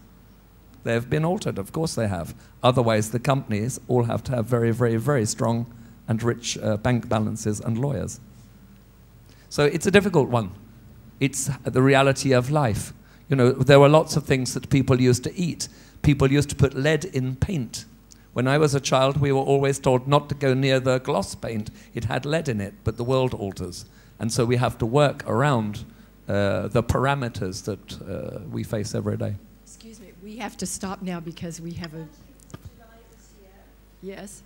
They've been altered, of course they have. Otherwise, the companies all have to have very, very, very strong and rich bank balances and lawyers. So it's a difficult one. It's the reality of life. You know, there were lots of things that people used to eat. People used to put lead in paint. When I was a child, we were always told not to go near the gloss paint. It had lead in it, but the world alters. And so we have to work around the parameters that we face every day. Excuse me, we have to stop now because we have a... Yes?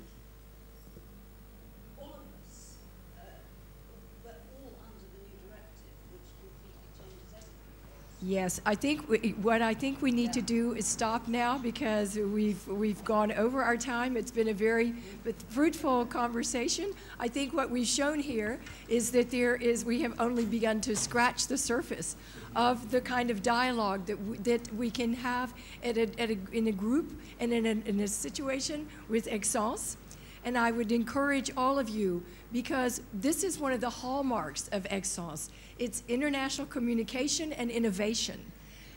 Yes, I think what I think we need to do is stop now because we've gone over our time. It's been a very fruitful conversation. I think what we've shown here is that we have only begun to scratch the surface of the kind of dialogue that we can have in a group and in a situation with Esxence. And I would encourage all of you, because this is one of the hallmarks of Esxence. It's international communication and innovation.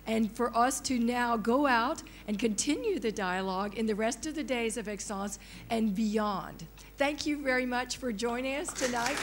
And for us to now go out and continue the dialogue in the rest of the days of Esxence and beyond. Thank you very much for joining us tonight.